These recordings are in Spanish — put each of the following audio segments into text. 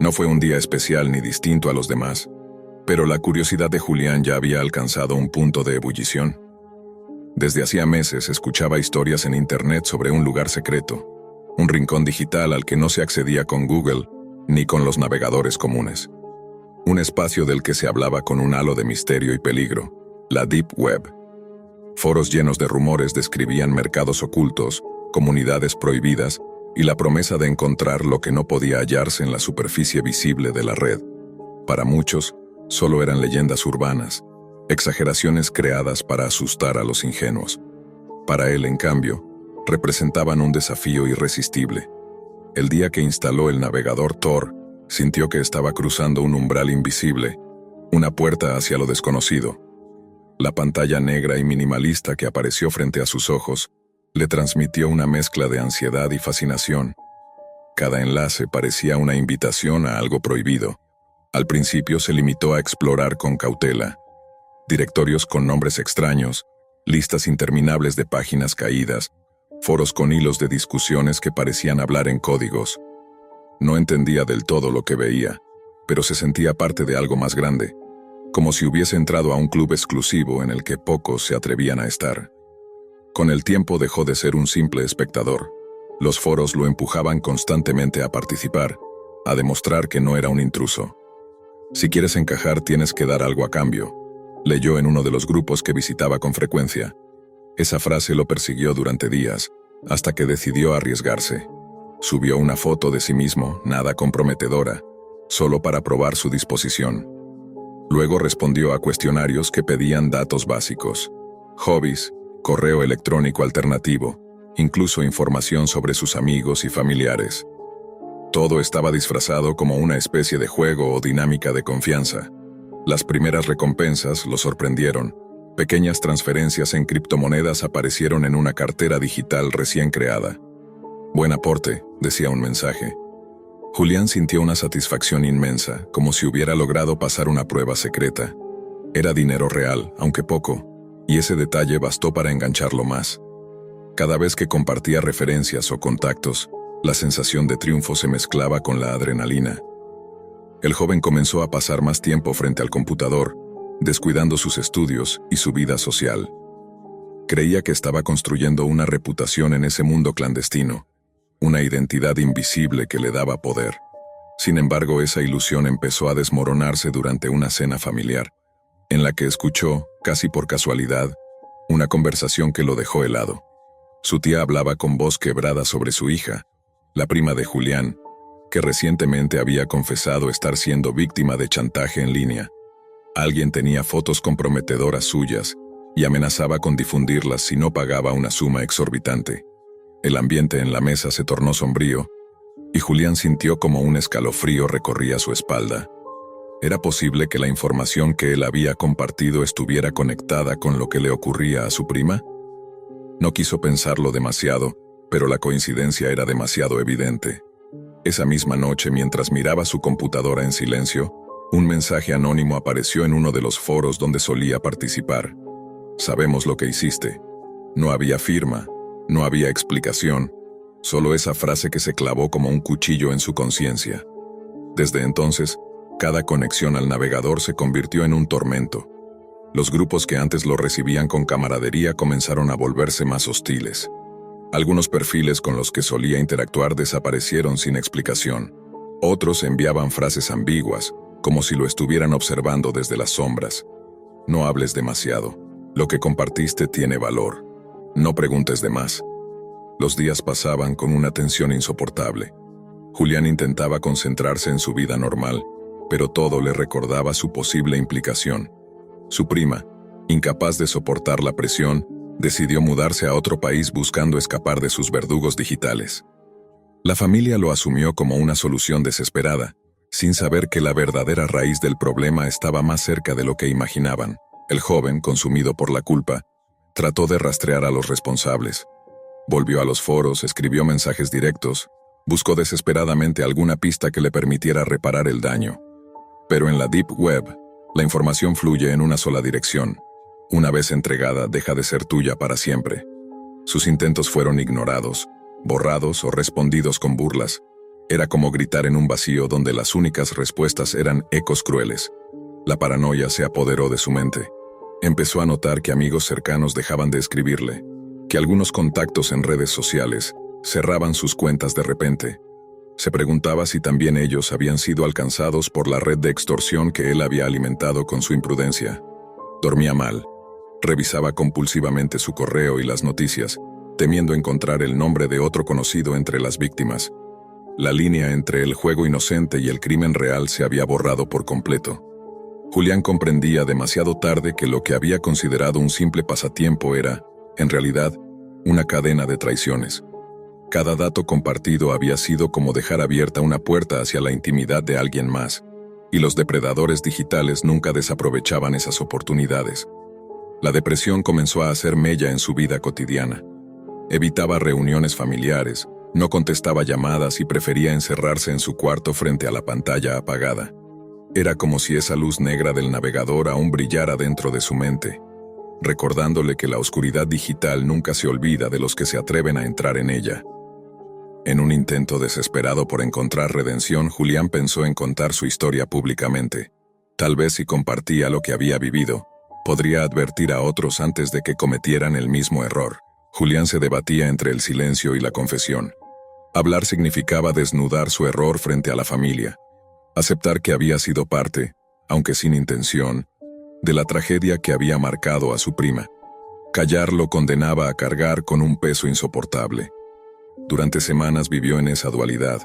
No fue un día especial ni distinto a los demás, pero la curiosidad de Julián ya había alcanzado un punto de ebullición. Desde hacía meses escuchaba historias en internet sobre un lugar secreto, un rincón digital al que no se accedía con Google ni con los navegadores comunes. Un espacio del que se hablaba con un halo de misterio y peligro, la Deep Web. Foros llenos de rumores describían mercados ocultos, comunidades prohibidas y la promesa de encontrar lo que no podía hallarse en la superficie visible de la red. Para muchos, solo eran leyendas urbanas, exageraciones creadas para asustar a los ingenuos. Para él, en cambio, representaban un desafío irresistible. El día que instaló el navegador Tor, sintió que estaba cruzando un umbral invisible, una puerta hacia lo desconocido. La pantalla negra y minimalista que apareció frente a sus ojos le transmitió una mezcla de ansiedad y fascinación. Cada enlace parecía una invitación a algo prohibido. Al principio se limitó a explorar con cautela. Directorios con nombres extraños, listas interminables de páginas caídas, foros con hilos de discusiones que parecían hablar en códigos. No entendía del todo lo que veía, pero se sentía parte de algo más grande, como si hubiese entrado a un club exclusivo en el que pocos se atrevían a estar. Con el tiempo dejó de ser un simple espectador. Los foros lo empujaban constantemente a participar, a demostrar que no era un intruso. Si quieres encajar, tienes que dar algo a cambio, leyó en uno de los grupos que visitaba con frecuencia. Esa frase lo persiguió durante días, hasta que decidió arriesgarse. Subió una foto de sí mismo, nada comprometedora, solo para probar su disposición. Luego respondió a cuestionarios que pedían datos básicos, hobbies, correo electrónico alternativo, incluso información sobre sus amigos y familiares. Todo estaba disfrazado como una especie de juego o dinámica de confianza. Las primeras recompensas lo sorprendieron. Pequeñas transferencias en criptomonedas aparecieron en una cartera digital recién creada. Buen aporte, decía un mensaje. Julián sintió una satisfacción inmensa, como si hubiera logrado pasar una prueba secreta. Era dinero real, aunque poco, y ese detalle bastó para engancharlo más. Cada vez que compartía referencias o contactos, la sensación de triunfo se mezclaba con la adrenalina. El joven comenzó a pasar más tiempo frente al computador, descuidando sus estudios y su vida social. Creía que estaba construyendo una reputación en ese mundo clandestino, una identidad invisible que le daba poder. Sin embargo, esa ilusión empezó a desmoronarse durante una cena familiar, en la que escuchó, casi por casualidad, una conversación que lo dejó helado. Su tía hablaba con voz quebrada sobre su hija, la prima de Julián, que recientemente había confesado estar siendo víctima de chantaje en línea. Alguien tenía fotos comprometedoras suyas y amenazaba con difundirlas si no pagaba una suma exorbitante. El ambiente en la mesa se tornó sombrío, y Julián sintió como un escalofrío recorría su espalda. ¿Era posible que la información que él había compartido estuviera conectada con lo que le ocurría a su prima? No quiso pensarlo demasiado, pero la coincidencia era demasiado evidente. Esa misma noche, mientras miraba su computadora en silencio, un mensaje anónimo apareció en uno de los foros donde solía participar. Sabemos lo que hiciste. No había firma, no había explicación, solo esa frase que se clavó como un cuchillo en su conciencia. Desde entonces, cada conexión al navegador se convirtió en un tormento. Los grupos que antes lo recibían con camaradería comenzaron a volverse más hostiles. Algunos perfiles con los que solía interactuar desaparecieron sin explicación. Otros enviaban frases ambiguas, como si lo estuvieran observando desde las sombras. No hables demasiado. Lo que compartiste tiene valor. No preguntes de más. Los días pasaban con una tensión insoportable. Julián intentaba concentrarse en su vida normal, pero todo le recordaba su posible implicación. Su prima, incapaz de soportar la presión, decidió mudarse a otro país buscando escapar de sus verdugos digitales. La familia lo asumió como una solución desesperada, sin saber que la verdadera raíz del problema estaba más cerca de lo que imaginaban. El joven, consumido por la culpa, trató de rastrear a los responsables. Volvió a los foros, escribió mensajes directos, buscó desesperadamente alguna pista que le permitiera reparar el daño. Pero en la Deep Web, la información fluye en una sola dirección. Una vez entregada, deja de ser tuya para siempre. Sus intentos fueron ignorados, borrados o respondidos con burlas, Era como gritar en un vacío donde las únicas respuestas eran ecos crueles. La paranoia se apoderó de su mente. Empezó a notar que amigos cercanos dejaban de escribirle, que algunos contactos en redes sociales cerraban sus cuentas de repente. Se preguntaba si también ellos habían sido alcanzados por la red de extorsión que él había alimentado con su imprudencia. Dormía mal. Revisaba compulsivamente su correo y las noticias, temiendo encontrar el nombre de otro conocido entre las víctimas. La línea entre el juego inocente y el crimen real se había borrado por completo. Julián comprendía demasiado tarde que lo que había considerado un simple pasatiempo era, en realidad, una cadena de traiciones. Cada dato compartido había sido como dejar abierta una puerta hacia la intimidad de alguien más, y los depredadores digitales nunca desaprovechaban esas oportunidades. La depresión comenzó a hacer mella en su vida cotidiana. Evitaba reuniones familiares, no contestaba llamadas y prefería encerrarse en su cuarto frente a la pantalla apagada. Era como si esa luz negra del navegador aún brillara dentro de su mente, recordándole que la oscuridad digital nunca se olvida de los que se atreven a entrar en ella. En un intento desesperado por encontrar redención, Julián pensó en contar su historia públicamente. Tal vez si compartía lo que había vivido, podría advertir a otros antes de que cometieran el mismo error. Julián se debatía entre el silencio y la confesión. Hablar significaba desnudar su error frente a la familia, aceptar que había sido parte, aunque sin intención, de la tragedia que había marcado a su prima. Callar lo condenaba a cargar con un peso insoportable. Durante semanas vivió en esa dualidad.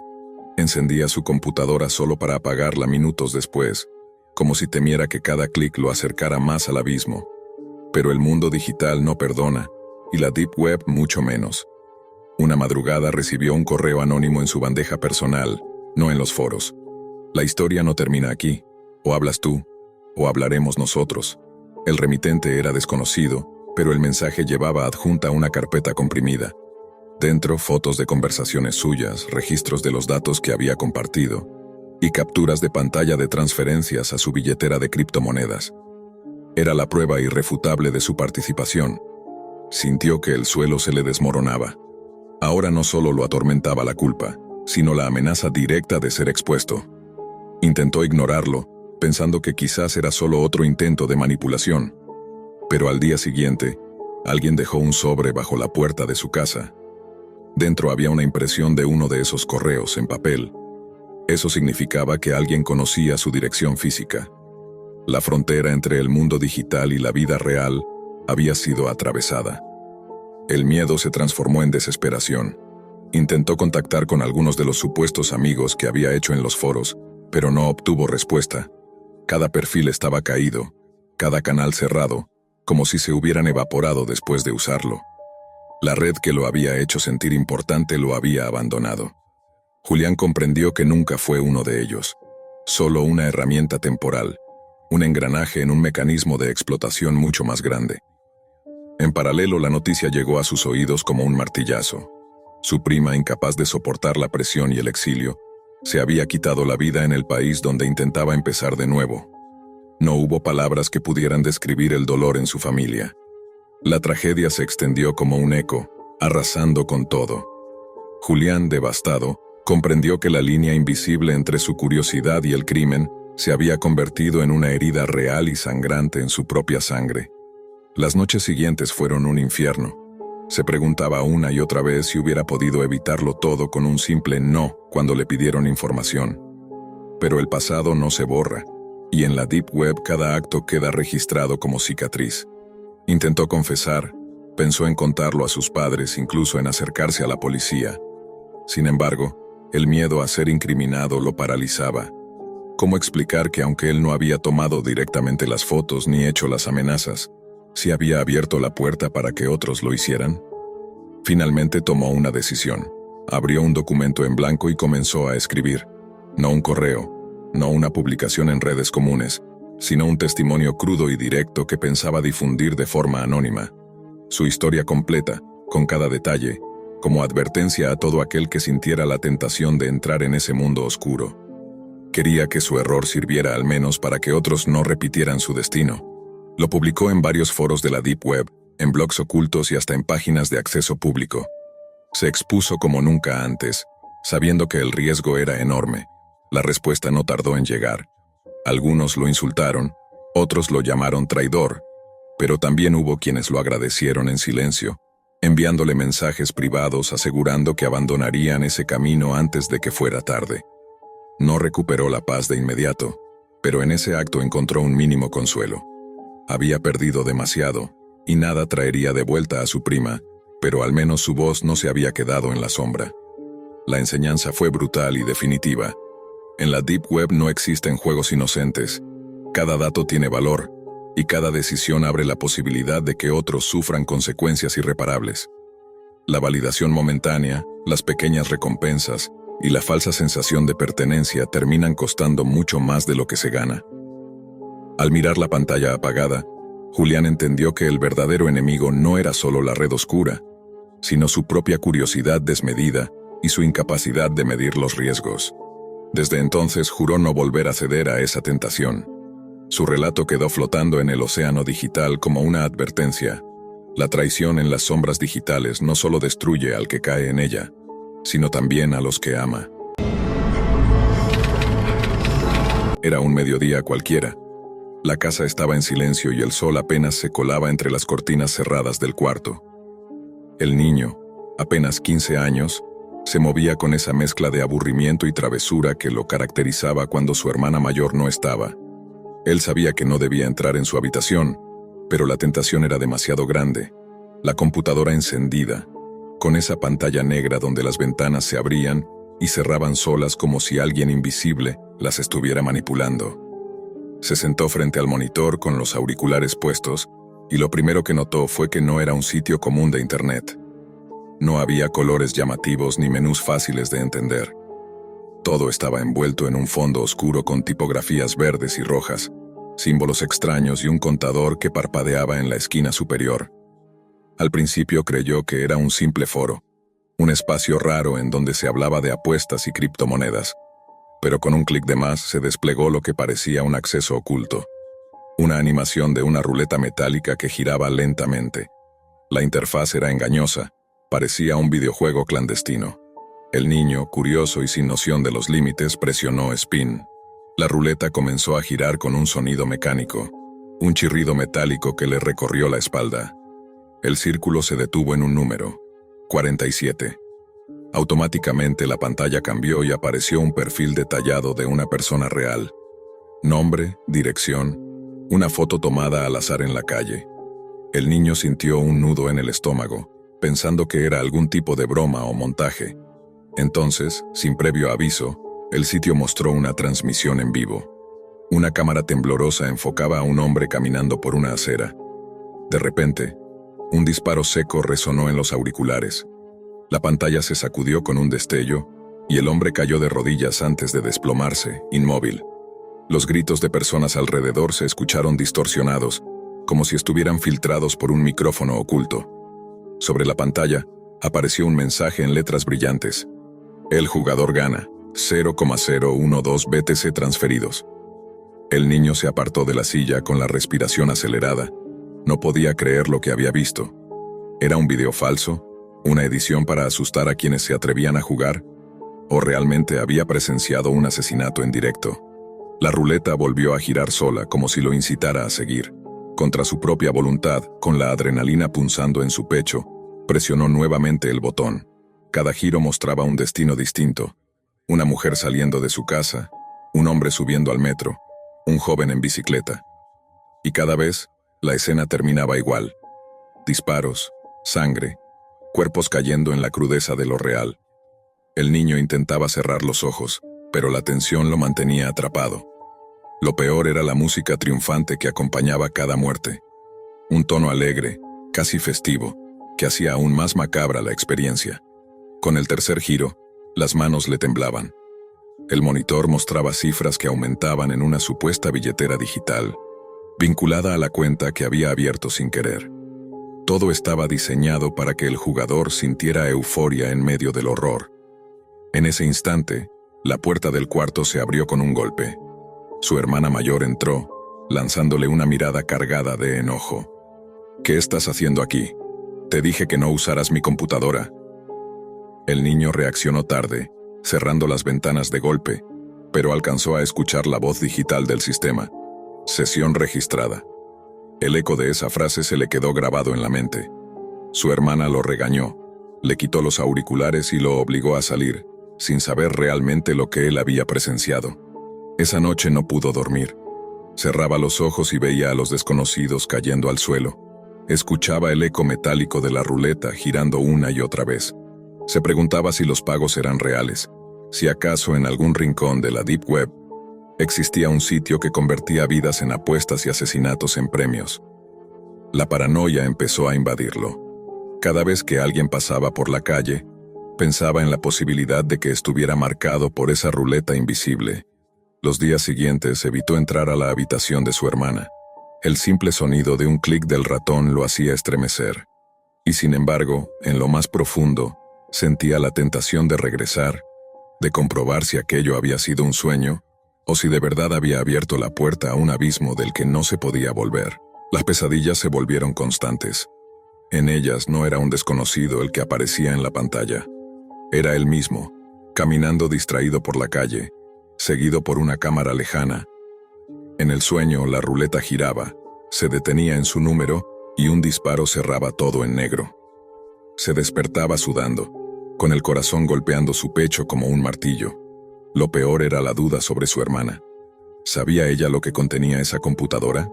Encendía su computadora solo para apagarla minutos después, como si temiera que cada clic lo acercara más al abismo. Pero el mundo digital no perdona, y la Deep Web mucho menos. Una madrugada recibió un correo anónimo en su bandeja personal, no en los foros. La historia no termina aquí. O hablas tú, o hablaremos nosotros. El remitente era desconocido, pero el mensaje llevaba adjunta una carpeta comprimida. Dentro, fotos de conversaciones suyas, registros de los datos que había compartido, y capturas de pantalla de transferencias a su billetera de criptomonedas. Era la prueba irrefutable de su participación. Sintió que el suelo se le desmoronaba. Ahora no solo lo atormentaba la culpa, sino la amenaza directa de ser expuesto. Intentó ignorarlo, pensando que quizás era solo otro intento de manipulación. Pero al día siguiente, alguien dejó un sobre bajo la puerta de su casa. Dentro había una impresión de uno de esos correos en papel. Eso significaba que alguien conocía su dirección física. La frontera entre el mundo digital y la vida real había sido atravesada. El miedo se transformó en desesperación. Intentó contactar con algunos de los supuestos amigos que había hecho en los foros, pero no obtuvo respuesta. Cada perfil estaba caído, cada canal cerrado, como si se hubieran evaporado después de usarlo. La red que lo había hecho sentir importante lo había abandonado. Julián comprendió que nunca fue uno de ellos, solo una herramienta temporal, un engranaje en un mecanismo de explotación mucho más grande. En paralelo, la noticia llegó a sus oídos como un martillazo. Su prima, incapaz de soportar la presión y el exilio, se había quitado la vida en el país donde intentaba empezar de nuevo. No hubo palabras que pudieran describir el dolor en su familia. La tragedia se extendió como un eco, arrasando con todo. Julián, devastado, comprendió que la línea invisible entre su curiosidad y el crimen se había convertido en una herida real y sangrante en su propia sangre. Las noches siguientes fueron un infierno. Se preguntaba una y otra vez si hubiera podido evitarlo todo con un simple no cuando le pidieron información. Pero el pasado no se borra, y en la Deep Web cada acto queda registrado como cicatriz. Intentó confesar, pensó en contarlo a sus padres, incluso en acercarse a la policía. Sin embargo, el miedo a ser incriminado lo paralizaba. ¿Cómo explicar que aunque él no había tomado directamente las fotos ni hecho las amenazas, sí había abierto la puerta para que otros lo hicieran? Finalmente tomó una decisión. Abrió un documento en blanco y comenzó a escribir. No un correo, no una publicación en redes comunes, sino un testimonio crudo y directo que pensaba difundir de forma anónima. Su historia completa, con cada detalle, como advertencia a todo aquel que sintiera la tentación de entrar en ese mundo oscuro. Quería que su error sirviera al menos para que otros no repitieran su destino. Lo publicó en varios foros de la Deep Web, en blogs ocultos y hasta en páginas de acceso público. Se expuso como nunca antes, Sabiendo que el riesgo era enorme, la respuesta no tardó en llegar. Algunos lo insultaron, otros lo llamaron traidor, pero también hubo quienes lo agradecieron en silencio, enviándole mensajes privados asegurando que abandonarían ese camino antes de que fuera tarde. No recuperó la paz de inmediato, pero en ese acto encontró un mínimo consuelo. Había perdido demasiado, y nada traería de vuelta a su prima, pero al menos su voz no se había quedado en la sombra. La enseñanza fue brutal y definitiva. En la Deep Web no existen juegos inocentes. Cada dato tiene valor, y cada decisión abre la posibilidad de que otros sufran consecuencias irreparables. La validación momentánea, las pequeñas recompensas y la falsa sensación de pertenencia terminan costando mucho más de lo que se gana. Al mirar la pantalla apagada, Julián entendió que el verdadero enemigo no era solo la red oscura, sino su propia curiosidad desmedida y su incapacidad de medir los riesgos. Desde entonces juró no volver a ceder a esa tentación. Su relato quedó flotando en el océano digital como una advertencia. La traición en las sombras digitales no solo destruye al que cae en ella, sino también a los que ama. Era un mediodía cualquiera. La casa estaba en silencio y el sol apenas se colaba entre las cortinas cerradas del cuarto. El niño, apenas 15 años, se movía con esa mezcla de aburrimiento y travesura que lo caracterizaba cuando su hermana mayor no estaba. Él sabía que no debía entrar en su habitación, pero la tentación era demasiado grande. La computadora encendida, con esa pantalla negra donde las ventanas se abrían y cerraban solas como si alguien invisible las estuviera manipulando. Se sentó frente al monitor con los auriculares puestos y lo primero que notó fue que no era un sitio común de Internet. No había colores llamativos ni menús fáciles de entender. Todo estaba envuelto en un fondo oscuro con tipografías verdes y rojas, símbolos extraños y un contador que parpadeaba en la esquina superior. Al principio creyó que era un simple foro, un espacio raro en donde se hablaba de apuestas y criptomonedas, pero con un clic de más se desplegó lo que parecía un acceso oculto. Una animación de una ruleta metálica que giraba lentamente. La interfaz era engañosa, parecía un videojuego clandestino. El niño, curioso y sin noción de los límites, presionó spin. La ruleta comenzó a girar con un sonido mecánico, un chirrido metálico que le recorrió la espalda. El círculo se detuvo en un número, 47. Automáticamente la pantalla cambió y apareció un perfil detallado de una persona real. Nombre, dirección, una foto tomada al azar en la calle. El niño sintió un nudo en el estómago, pensando que era algún tipo de broma o montaje. Entonces, sin previo aviso, el sitio mostró una transmisión en vivo. Una cámara temblorosa enfocaba a un hombre caminando por una acera. De repente, un disparo seco resonó en los auriculares. La pantalla se sacudió con un destello, y el hombre cayó de rodillas antes de desplomarse, inmóvil. Los gritos de personas alrededor se escucharon distorsionados, como si estuvieran filtrados por un micrófono oculto. Sobre la pantalla, apareció un mensaje en letras brillantes. El jugador gana, 0,012 BTC transferidos. El niño se apartó de la silla con la respiración acelerada. No podía creer lo que había visto. ¿Era un video falso? ¿Una edición para asustar a quienes se atrevían a jugar? ¿O realmente había presenciado un asesinato en directo? La ruleta volvió a girar sola, como si lo incitara a seguir. Contra su propia voluntad, con la adrenalina punzando en su pecho, presionó nuevamente el botón. Cada giro mostraba un destino distinto. Una mujer saliendo de su casa, un hombre subiendo al metro, un joven en bicicleta. Y cada vez, la escena terminaba igual. Disparos, sangre, cuerpos cayendo en la crudeza de lo real. El niño intentaba cerrar los ojos, pero la tensión lo mantenía atrapado. Lo peor era la música triunfante que acompañaba cada muerte. Un tono alegre, casi festivo, que hacía aún más macabra la experiencia. Con el tercer giro, las manos le temblaban. El monitor mostraba cifras que aumentaban en una supuesta billetera digital, vinculada a la cuenta que había abierto sin querer. Todo estaba diseñado para que el jugador sintiera euforia en medio del horror. En ese instante, la puerta del cuarto se abrió con un golpe. Su hermana mayor entró, lanzándole una mirada cargada de enojo. ¿Qué estás haciendo aquí? Te dije que no usaras mi computadora. El niño reaccionó tarde, cerrando las ventanas de golpe, pero alcanzó a escuchar la voz digital del sistema. Sesión registrada. El eco de esa frase se le quedó grabado en la mente. Su hermana lo regañó, le quitó los auriculares y lo obligó a salir, sin saber realmente lo que él había presenciado. Esa noche no pudo dormir. Cerraba los ojos y veía a los desconocidos cayendo al suelo. Escuchaba el eco metálico de la ruleta girando una y otra vez. Se preguntaba si los pagos eran reales, si acaso en algún rincón de la Deep Web existía un sitio que convertía vidas en apuestas y asesinatos en premios. La paranoia empezó a invadirlo. Cada vez que alguien pasaba por la calle, pensaba en la posibilidad de que estuviera marcado por esa ruleta invisible. Los días siguientes evitó entrar a la habitación de su hermana. El simple sonido de un clic del ratón lo hacía estremecer. Y sin embargo, en lo más profundo, sentía la tentación de regresar, de comprobar si aquello había sido un sueño, o si de verdad había abierto la puerta a un abismo del que no se podía volver. Las pesadillas se volvieron constantes. En ellas no era un desconocido el que aparecía en la pantalla. Era él mismo, caminando distraído por la calle, seguido por una cámara lejana. En el sueño, la ruleta giraba, se detenía en su número y un disparo cerraba todo en negro. Se despertaba sudando, con el corazón golpeando su pecho como un martillo. Lo peor era la duda sobre su hermana. ¿Sabía ella lo que contenía esa computadora?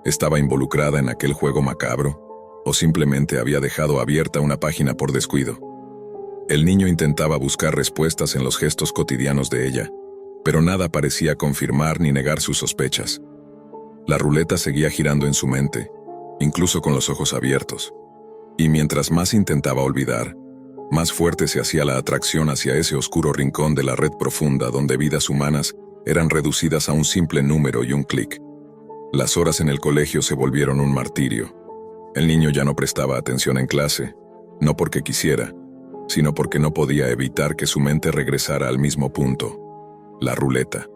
¿Estaba involucrada en aquel juego macabro? ¿O simplemente había dejado abierta una página por descuido? El niño intentaba buscar respuestas en los gestos cotidianos de ella, pero nada parecía confirmar ni negar sus sospechas. La ruleta seguía girando en su mente, incluso con los ojos abiertos. Y mientras más intentaba olvidar, más fuerte se hacía la atracción hacia ese oscuro rincón de la red profunda donde vidas humanas eran reducidas a un simple número y un clic. Las horas en el colegio se volvieron un martirio. El niño ya no prestaba atención en clase, no porque quisiera, sino porque no podía evitar que su mente regresara al mismo punto: la ruleta.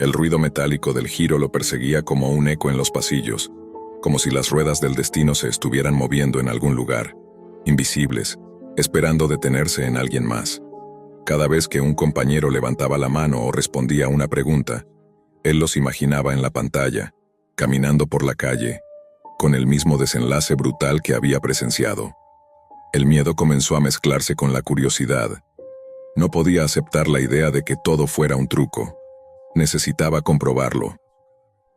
El ruido metálico del giro lo perseguía como un eco en los pasillos, como si las ruedas del destino se estuvieran moviendo en algún lugar, invisibles, esperando detenerse en alguien más. Cada vez que un compañero levantaba la mano o respondía a una pregunta, él los imaginaba en la pantalla, caminando por la calle, con el mismo desenlace brutal que había presenciado. El miedo comenzó a mezclarse con la curiosidad. No podía aceptar la idea de que todo fuera un truco. Necesitaba comprobarlo.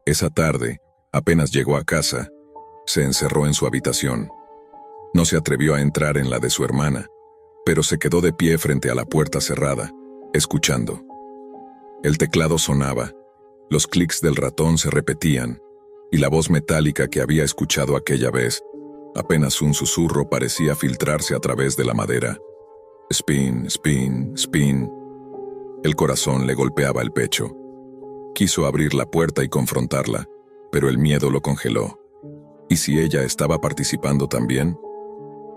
Esa tarde, apenas llegó a casa, se encerró en su habitación. No se atrevió a entrar en la de su hermana, pero se quedó de pie frente a la puerta cerrada, escuchando. El teclado sonaba, los clics del ratón se repetían, y la voz metálica que había escuchado aquella vez, apenas un susurro, parecía filtrarse a través de la madera. Spin, spin, spin. El corazón le golpeaba el pecho. Quiso abrir la puerta y confrontarla, pero el miedo lo congeló. ¿Y si ella estaba participando también?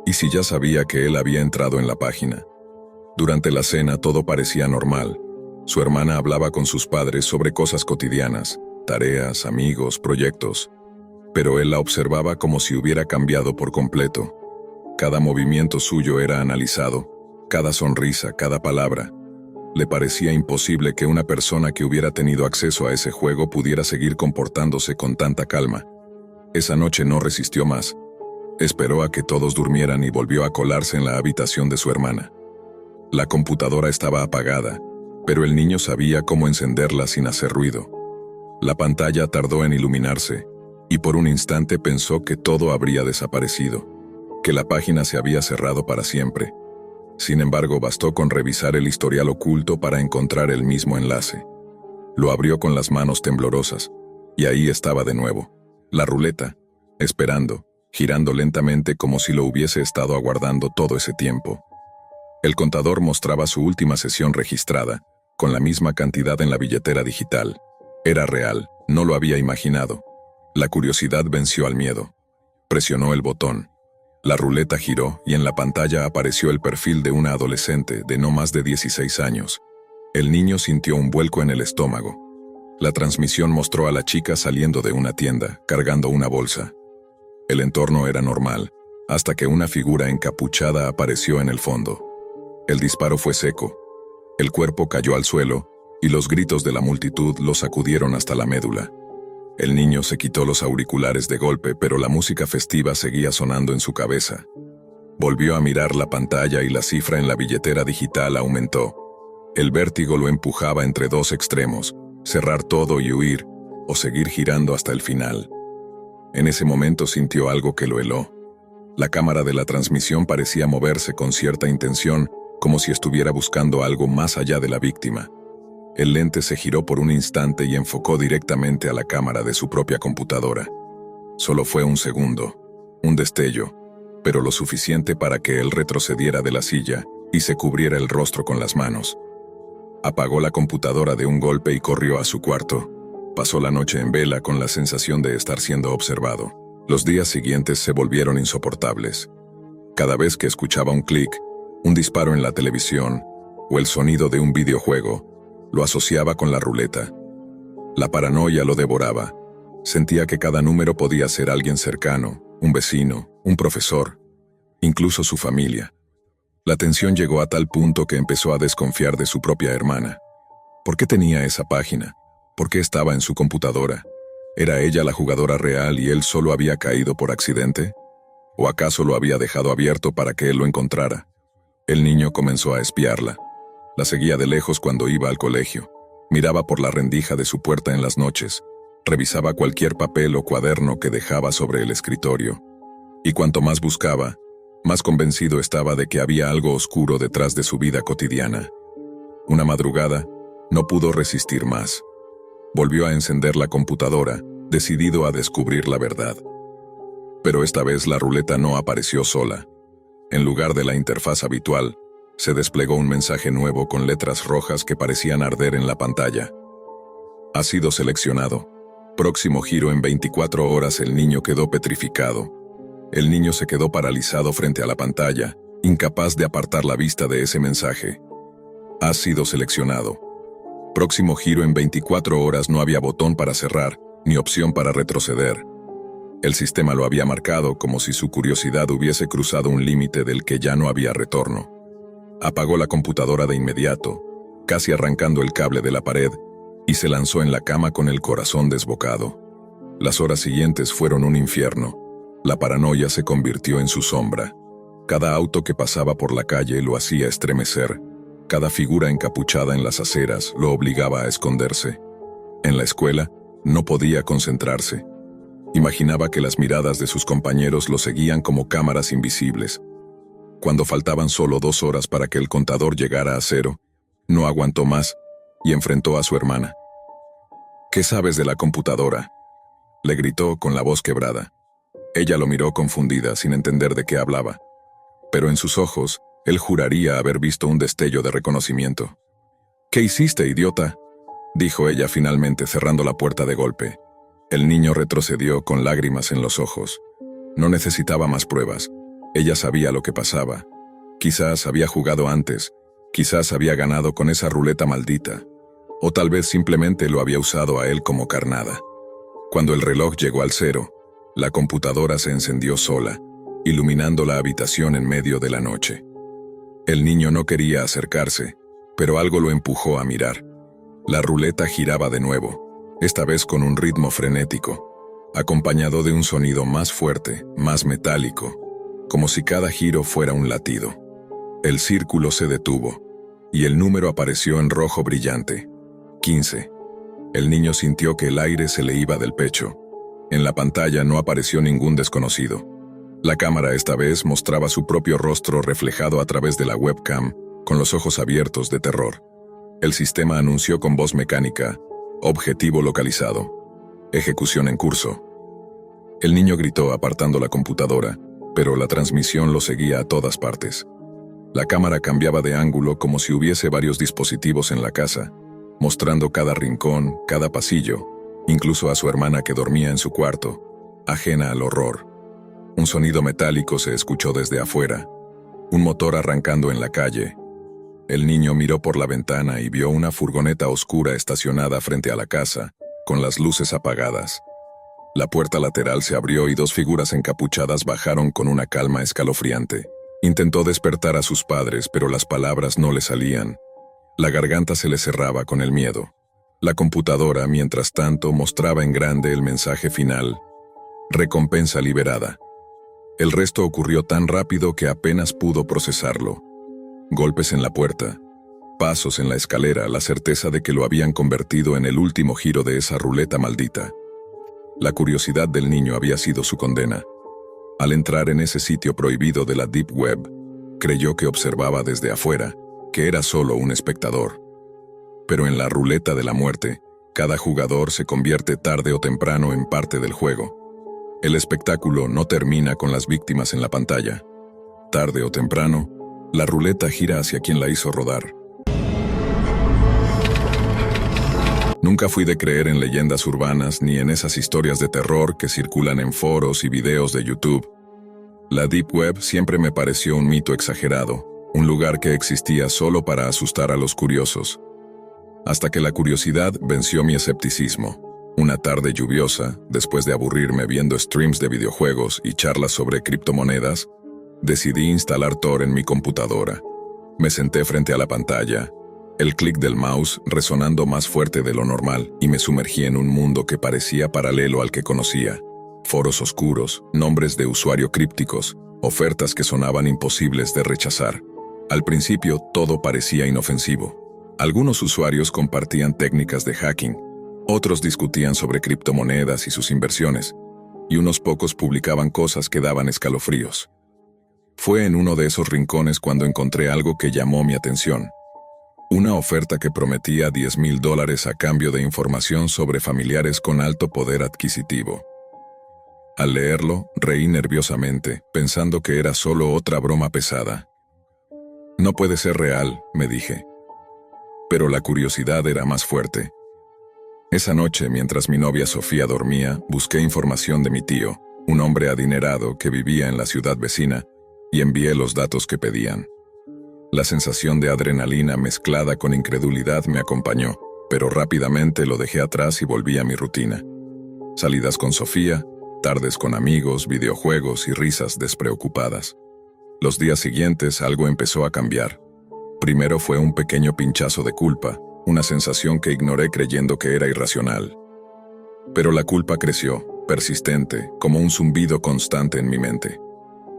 ¿Y si ya sabía que él había entrado en la página? Durante la cena todo parecía normal. Su hermana hablaba con sus padres sobre cosas cotidianas, tareas, amigos, proyectos. Pero él la observaba como si hubiera cambiado por completo. Cada movimiento suyo era analizado, cada sonrisa, cada palabra. Le parecía imposible que una persona que hubiera tenido acceso a ese juego pudiera seguir comportándose con tanta calma. Esa noche no resistió más. Esperó a que todos durmieran y volvió a colarse en la habitación de su hermana. La computadora estaba apagada, pero el niño sabía cómo encenderla sin hacer ruido. La pantalla tardó en iluminarse, y por un instante pensó que todo habría desaparecido, que la página se había cerrado para siempre. Sin embargo, bastó con revisar el historial oculto para encontrar el mismo enlace. Lo abrió con las manos temblorosas, y ahí estaba de nuevo, la ruleta, esperando, girando lentamente como si lo hubiese estado aguardando todo ese tiempo. El contador mostraba su última sesión registrada, con la misma cantidad en la billetera digital. Era real, no lo había imaginado. La curiosidad venció al miedo. Presionó el botón. La ruleta giró y en la pantalla apareció el perfil de una adolescente de no más de 16 años. El niño sintió un vuelco en el estómago. La transmisión mostró a la chica saliendo de una tienda, cargando una bolsa. El entorno era normal, hasta que una figura encapuchada apareció en el fondo. El disparo fue seco. El cuerpo cayó al suelo, y los gritos de la multitud lo sacudieron hasta la médula. El niño se quitó los auriculares de golpe, pero la música festiva seguía sonando en su cabeza. Volvió a mirar la pantalla y la cifra en la billetera digital aumentó. El vértigo lo empujaba entre dos extremos: cerrar todo y huir, o seguir girando hasta el final. En ese momento sintió algo que lo heló. La cámara de la transmisión parecía moverse con cierta intención, como si estuviera buscando algo más allá de la víctima. El lente se giró por un instante y enfocó directamente a la cámara de su propia computadora. Solo fue un segundo, un destello, pero lo suficiente para que él retrocediera de la silla y se cubriera el rostro con las manos. Apagó la computadora de un golpe y corrió a su cuarto. Pasó la noche en vela con la sensación de estar siendo observado. Los días siguientes se volvieron insoportables. Cada vez que escuchaba un clic, un disparo en la televisión o el sonido de un videojuego, lo asociaba con la ruleta. La paranoia lo devoraba. Sentía que cada número podía ser alguien cercano, un vecino, un profesor, incluso su familia. La tensión llegó a tal punto que empezó a desconfiar de su propia hermana. ¿Por qué tenía esa página? ¿Por qué estaba en su computadora? ¿Era ella la jugadora real y él solo había caído por accidente? ¿O acaso lo había dejado abierto para que él lo encontrara? El niño comenzó a espiarla. La seguía de lejos cuando iba al colegio. Miraba por la rendija de su puerta en las noches. Revisaba cualquier papel o cuaderno que dejaba sobre el escritorio. Y cuanto más buscaba, más convencido estaba de que había algo oscuro detrás de su vida cotidiana. Una madrugada, no pudo resistir más. Volvió a encender la computadora, decidido a descubrir la verdad. Pero esta vez la ruleta no apareció sola. En lugar de la interfaz habitual, se desplegó un mensaje nuevo con letras rojas que parecían arder en la pantalla. Ha sido seleccionado. Próximo giro en 24 horas. El niño quedó petrificado. El niño se quedó paralizado frente a la pantalla, incapaz de apartar la vista de ese mensaje. Ha sido seleccionado. Próximo giro en 24 horas. No había botón para cerrar, ni opción para retroceder. El sistema lo había marcado como si su curiosidad hubiese cruzado un límite del que ya no había retorno. Apagó la computadora de inmediato, casi arrancando el cable de la pared, y se lanzó en la cama con el corazón desbocado. Las horas siguientes fueron un infierno. La paranoia se convirtió en su sombra. Cada auto que pasaba por la calle lo hacía estremecer. Cada figura encapuchada en las aceras lo obligaba a esconderse. En la escuela, no podía concentrarse. Imaginaba que las miradas de sus compañeros lo seguían como cámaras invisibles. Cuando faltaban solo 2 horas para que el contador llegara a 0, no aguantó más y enfrentó a su hermana. ¿Qué sabes de la computadora?, le gritó con la voz quebrada. Ella lo miró confundida, sin entender de qué hablaba. Pero en sus ojos, él juraría haber visto un destello de reconocimiento. «¿Qué hiciste, idiota?», dijo ella finalmente, cerrando la puerta de golpe. El niño retrocedió con lágrimas en los ojos. No necesitaba más pruebas. Ella sabía lo que pasaba. Quizás había jugado antes. Quizás había ganado con esa ruleta maldita. O tal vez simplemente lo había usado a él como carnada. Cuando el reloj llegó al 0, la computadora se encendió sola, iluminando la habitación en medio de la noche. El niño no quería acercarse, pero algo lo empujó a mirar. La ruleta giraba de nuevo, esta vez con un ritmo frenético, acompañado de un sonido más fuerte, más metálico, como si cada giro fuera un latido. El círculo se detuvo, y el número apareció en rojo brillante. 15. El niño sintió que el aire se le iba del pecho. En la pantalla no apareció ningún desconocido. La cámara esta vez mostraba su propio rostro reflejado a través de la webcam, con los ojos abiertos de terror. El sistema anunció con voz mecánica: objetivo localizado. Ejecución en curso. El niño gritó apartando la computadora, pero la transmisión lo seguía a todas partes. La cámara cambiaba de ángulo como si hubiese varios dispositivos en la casa, mostrando cada rincón, cada pasillo, incluso a su hermana que dormía en su cuarto, ajena al horror. Un sonido metálico se escuchó desde afuera, un motor arrancando en la calle. El niño miró por la ventana y vio una furgoneta oscura estacionada frente a la casa, con las luces apagadas. La puerta lateral se abrió y 2 figuras encapuchadas bajaron con una calma escalofriante. Intentó despertar a sus padres, pero las palabras no le salían. La garganta se le cerraba con el miedo. La computadora, mientras tanto, mostraba en grande el mensaje final: recompensa liberada. El resto ocurrió tan rápido que apenas pudo procesarlo. Golpes en la puerta, pasos en la escalera, la certeza de que lo habían convertido en el último giro de esa ruleta maldita. La curiosidad del niño había sido su condena. Al entrar en ese sitio prohibido de la Deep Web, creyó que observaba desde afuera, que era solo un espectador. Pero en la ruleta de la muerte, cada jugador se convierte tarde o temprano en parte del juego. El espectáculo no termina con las víctimas en la pantalla. Tarde o temprano, la ruleta gira hacia quien la hizo rodar. Nunca fui de creer en leyendas urbanas ni en esas historias de terror que circulan en foros y videos de YouTube. La Deep Web siempre me pareció un mito exagerado, un lugar que existía solo para asustar a los curiosos. Hasta que la curiosidad venció mi escepticismo. Una tarde lluviosa, después de aburrirme viendo streams de videojuegos y charlas sobre criptomonedas, decidí instalar Tor en mi computadora. Me senté frente a la pantalla, el clic del mouse resonando más fuerte de lo normal, y me sumergí en un mundo que parecía paralelo al que conocía. Foros oscuros, nombres de usuario crípticos, ofertas que sonaban imposibles de rechazar. Al principio todo parecía inofensivo. Algunos usuarios compartían técnicas de hacking, otros discutían sobre criptomonedas y sus inversiones, y unos pocos publicaban cosas que daban escalofríos. Fue en uno de esos rincones cuando encontré algo que llamó mi atención. Una oferta que prometía $10,000 a cambio de información sobre familiares con alto poder adquisitivo. Al leerlo, reí nerviosamente, pensando que era solo otra broma pesada. No puede ser real, me dije. Pero la curiosidad era más fuerte. Esa noche, mientras mi novia Sofía dormía, busqué información de mi tío, un hombre adinerado que vivía en la ciudad vecina, y envié los datos que pedían. La sensación de adrenalina mezclada con incredulidad me acompañó, pero rápidamente lo dejé atrás y volví a mi rutina. Salidas con Sofía, tardes con amigos, videojuegos y risas despreocupadas. Los días siguientes algo empezó a cambiar. Primero fue un pequeño pinchazo de culpa, una sensación que ignoré creyendo que era irracional. Pero la culpa creció, persistente, como un zumbido constante en mi mente.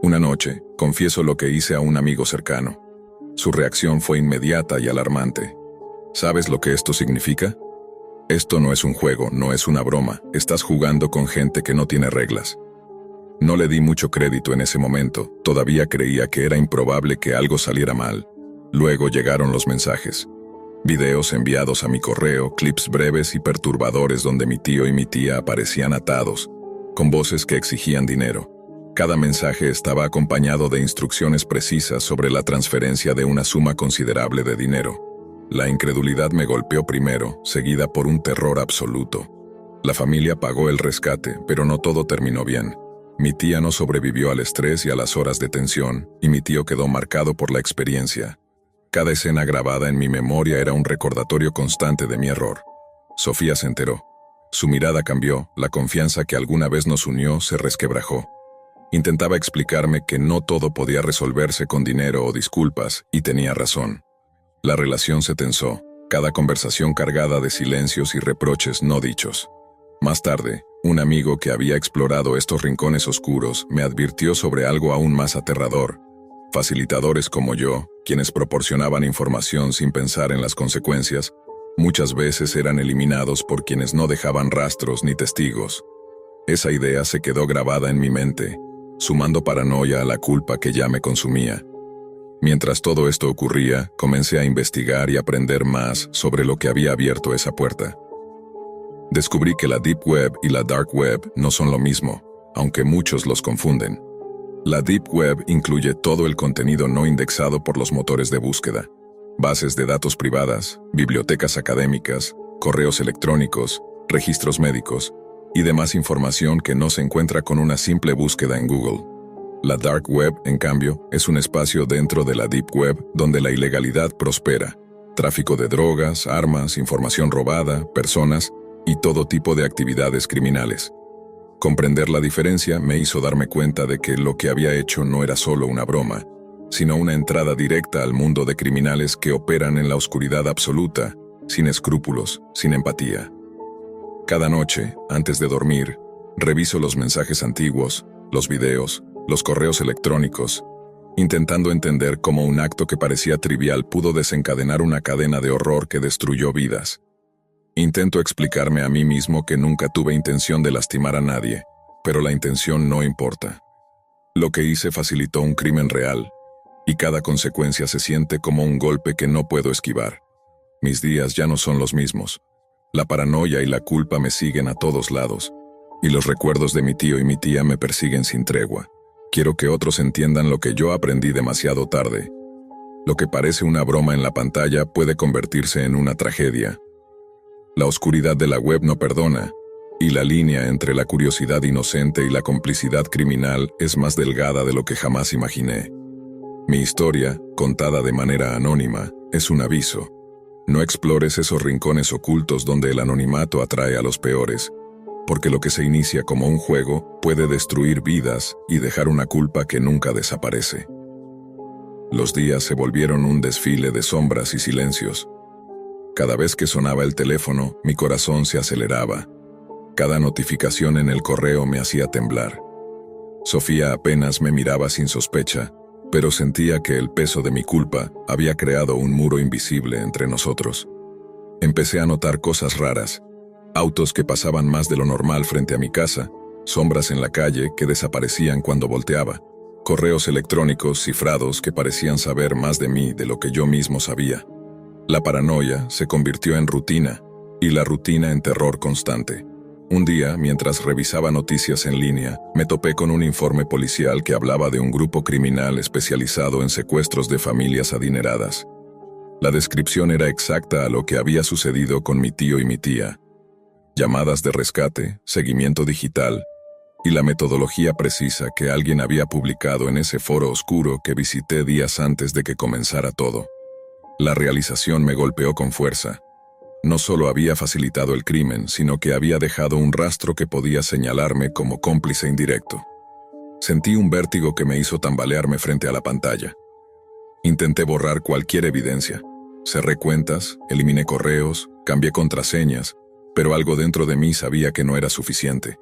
Una noche, confieso lo que hice a un amigo cercano. Su reacción fue inmediata y alarmante. ¿Sabes lo que esto significa? Esto no es un juego, no es una broma, estás jugando con gente que no tiene reglas. No le di mucho crédito en ese momento, todavía creía que era improbable que algo saliera mal. Luego llegaron los mensajes. Videos enviados a mi correo, clips breves y perturbadores donde mi tío y mi tía aparecían atados, con voces que exigían dinero. Cada mensaje estaba acompañado de instrucciones precisas sobre la transferencia de una suma considerable de dinero. La incredulidad me golpeó primero, seguida por un terror absoluto. La familia pagó el rescate, pero no todo terminó bien. Mi tía no sobrevivió al estrés y a las horas de tensión, y mi tío quedó marcado por la experiencia. Cada escena grabada en mi memoria era un recordatorio constante de mi error. Sofía se enteró. Su mirada cambió, la confianza que alguna vez nos unió se resquebrajó. Intentaba explicarme que no todo podía resolverse con dinero o disculpas, y tenía razón. La relación se tensó, cada conversación cargada de silencios y reproches no dichos. Más tarde, un amigo que había explorado estos rincones oscuros me advirtió sobre algo aún más aterrador. Facilitadores como yo, quienes proporcionaban información sin pensar en las consecuencias, muchas veces eran eliminados por quienes no dejaban rastros ni testigos. Esa idea se quedó grabada en mi mente, sumando paranoia a la culpa que ya me consumía. Mientras todo esto ocurría, comencé a investigar y aprender más sobre lo que había abierto esa puerta. Descubrí que la Deep Web y la Dark Web no son lo mismo, aunque muchos los confunden. La Deep Web incluye todo el contenido no indexado por los motores de búsqueda, bases de datos privadas, bibliotecas académicas, correos electrónicos, registros médicos y demás información que no se encuentra con una simple búsqueda en Google. La Dark Web, en cambio, es un espacio dentro de la Deep Web donde la ilegalidad prospera. Tráfico de drogas, armas, información robada, personas y todo tipo de actividades criminales. Comprender la diferencia me hizo darme cuenta de que lo que había hecho no era solo una broma, sino una entrada directa al mundo de criminales que operan en la oscuridad absoluta, sin escrúpulos, sin empatía. Cada noche, antes de dormir, reviso los mensajes antiguos, los videos, los correos electrónicos, intentando entender cómo un acto que parecía trivial pudo desencadenar una cadena de horror que destruyó vidas. Intento explicarme a mí mismo que nunca tuve intención de lastimar a nadie, pero la intención no importa. Lo que hice facilitó un crimen real, y cada consecuencia se siente como un golpe que no puedo esquivar. Mis días ya no son los mismos. La paranoia y la culpa me siguen a todos lados, y los recuerdos de mi tío y mi tía me persiguen sin tregua. Quiero que otros entiendan lo que yo aprendí demasiado tarde. Lo que parece una broma en la pantalla puede convertirse en una tragedia. La oscuridad de la web no perdona, y la línea entre la curiosidad inocente y la complicidad criminal es más delgada de lo que jamás imaginé. Mi historia, contada de manera anónima, es un aviso. No explores esos rincones ocultos donde el anonimato atrae a los peores, porque lo que se inicia como un juego puede destruir vidas y dejar una culpa que nunca desaparece. Los días se volvieron un desfile de sombras y silencios. Cada vez que sonaba el teléfono, mi corazón se aceleraba. Cada notificación en el correo me hacía temblar. Sofía apenas me miraba sin sospecha, pero sentía que el peso de mi culpa había creado un muro invisible entre nosotros. Empecé a notar cosas raras. Autos que pasaban más de lo normal frente a mi casa, sombras en la calle que desaparecían cuando volteaba, correos electrónicos cifrados que parecían saber más de mí de lo que yo mismo sabía. La paranoia se convirtió en rutina, y la rutina en terror constante. Un día, mientras revisaba noticias en línea, me topé con un informe policial que hablaba de un grupo criminal especializado en secuestros de familias adineradas. La descripción era exacta a lo que había sucedido con mi tío y mi tía. Llamadas de rescate, seguimiento digital, y la metodología precisa que alguien había publicado en ese foro oscuro que visité días antes de que comenzara todo. La realización me golpeó con fuerza. No solo había facilitado el crimen, sino que había dejado un rastro que podía señalarme como cómplice indirecto. Sentí un vértigo que me hizo tambalearme frente a la pantalla. Intenté borrar cualquier evidencia. Cerré cuentas, eliminé correos, cambié contraseñas, pero algo dentro de mí sabía que no era suficiente.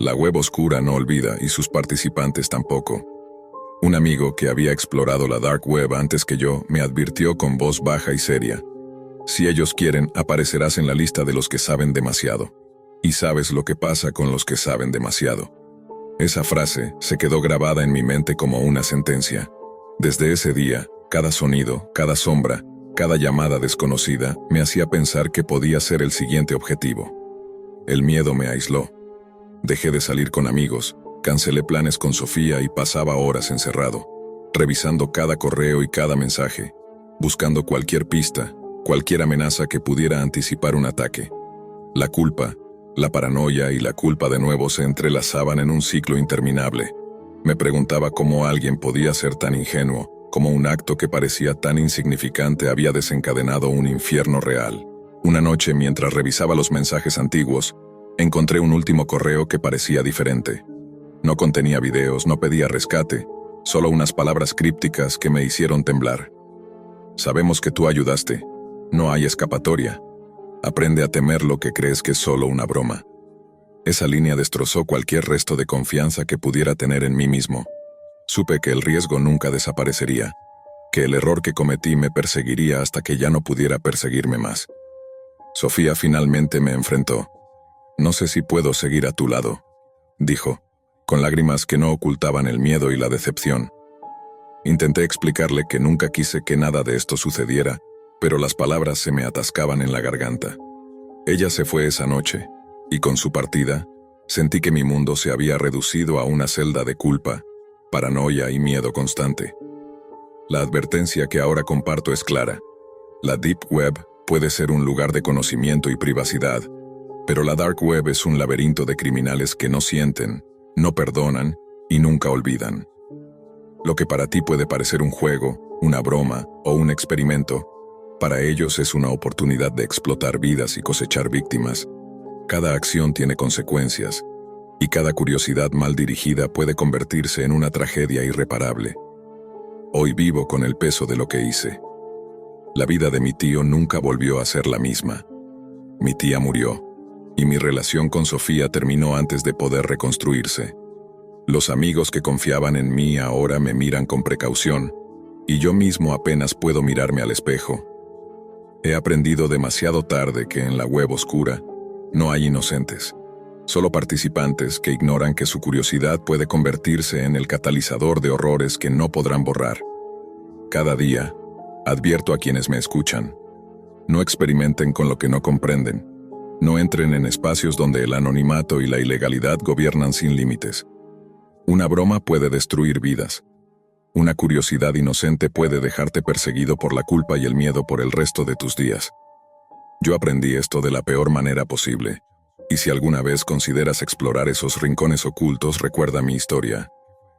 La web oscura no olvida y sus participantes tampoco. Un amigo que había explorado la dark web antes que yo me advirtió con voz baja y seria: si ellos quieren, aparecerás en la lista de los que saben demasiado. Y sabes lo que pasa con los que saben demasiado. Esa frase se quedó grabada en mi mente como una sentencia. Desde ese día, cada sonido, cada sombra, cada llamada desconocida me hacía pensar que podía ser el siguiente objetivo. El miedo me aisló. Dejé de salir con amigos, cancelé planes con Sofía y pasaba horas encerrado, revisando cada correo y cada mensaje, buscando cualquier pista, cualquier amenaza que pudiera anticipar un ataque. La culpa, la paranoia y la culpa de nuevo se entrelazaban en un ciclo interminable. Me preguntaba cómo alguien podía ser tan ingenuo, cómo un acto que parecía tan insignificante había desencadenado un infierno real. Una noche, mientras revisaba los mensajes antiguos, encontré un último correo que parecía diferente. No contenía videos, no pedía rescate, solo unas palabras crípticas que me hicieron temblar. Sabemos que tú ayudaste. No hay escapatoria. Aprende a temer lo que crees que es solo una broma. Esa línea destrozó cualquier resto de confianza que pudiera tener en mí mismo. Supe que el riesgo nunca desaparecería, que el error que cometí me perseguiría hasta que ya no pudiera perseguirme más. Sofía finalmente me enfrentó. No sé si puedo seguir a tu lado, dijo, con lágrimas que no ocultaban el miedo y la decepción. Intenté explicarle que nunca quise que nada de esto sucediera, pero las palabras se me atascaban en la garganta. Ella se fue esa noche, y con su partida, sentí que mi mundo se había reducido a una celda de culpa, paranoia y miedo constante. La advertencia que ahora comparto es clara. La Deep Web puede ser un lugar de conocimiento y privacidad, pero la Dark Web es un laberinto de criminales que no sienten, no perdonan y nunca olvidan. Lo que para ti puede parecer un juego, una broma o un experimento, para ellos es una oportunidad de explotar vidas y cosechar víctimas. Cada acción tiene consecuencias, y cada curiosidad mal dirigida puede convertirse en una tragedia irreparable. Hoy vivo con el peso de lo que hice. La vida de mi tío nunca volvió a ser la misma. Mi tía murió, y mi relación con Sofía terminó antes de poder reconstruirse. Los amigos que confiaban en mí ahora me miran con precaución, y yo mismo apenas puedo mirarme al espejo. He aprendido demasiado tarde que en la web oscura no hay inocentes, solo participantes que ignoran que su curiosidad puede convertirse en el catalizador de horrores que no podrán borrar. Cada día, advierto a quienes me escuchan: no experimenten con lo que no comprenden. No entren en espacios donde el anonimato y la ilegalidad gobiernan sin límites. Una broma puede destruir vidas. Una curiosidad inocente puede dejarte perseguido por la culpa y el miedo por el resto de tus días. Yo aprendí esto de la peor manera posible, y si alguna vez consideras explorar esos rincones ocultos, recuerda mi historia.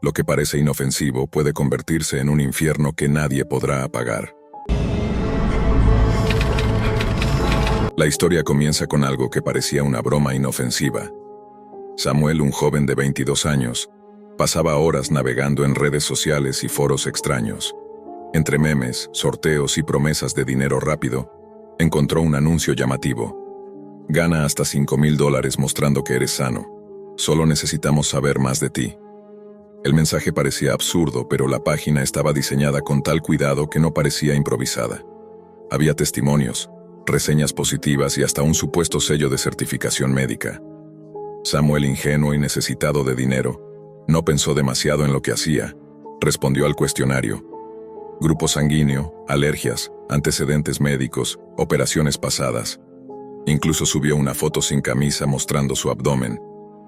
Lo que parece inofensivo puede convertirse en un infierno que nadie podrá apagar. La historia comienza con algo que parecía una broma inofensiva. Samuel, un joven de 22 años, pasaba horas navegando en redes sociales y foros extraños. Entre memes, sorteos y promesas de dinero rápido, encontró un anuncio llamativo. Gana hasta $5,000 mostrando que eres sano. Solo necesitamos saber más de ti. El mensaje parecía absurdo, pero la página estaba diseñada con tal cuidado que no parecía improvisada. Había testimonios, reseñas positivas y hasta un supuesto sello de certificación médica. Samuel, ingenuo y necesitado de dinero, no pensó demasiado en lo que hacía. Respondió al cuestionario: grupo sanguíneo, alergias, antecedentes médicos, operaciones pasadas. Incluso subió una foto sin camisa mostrando su abdomen.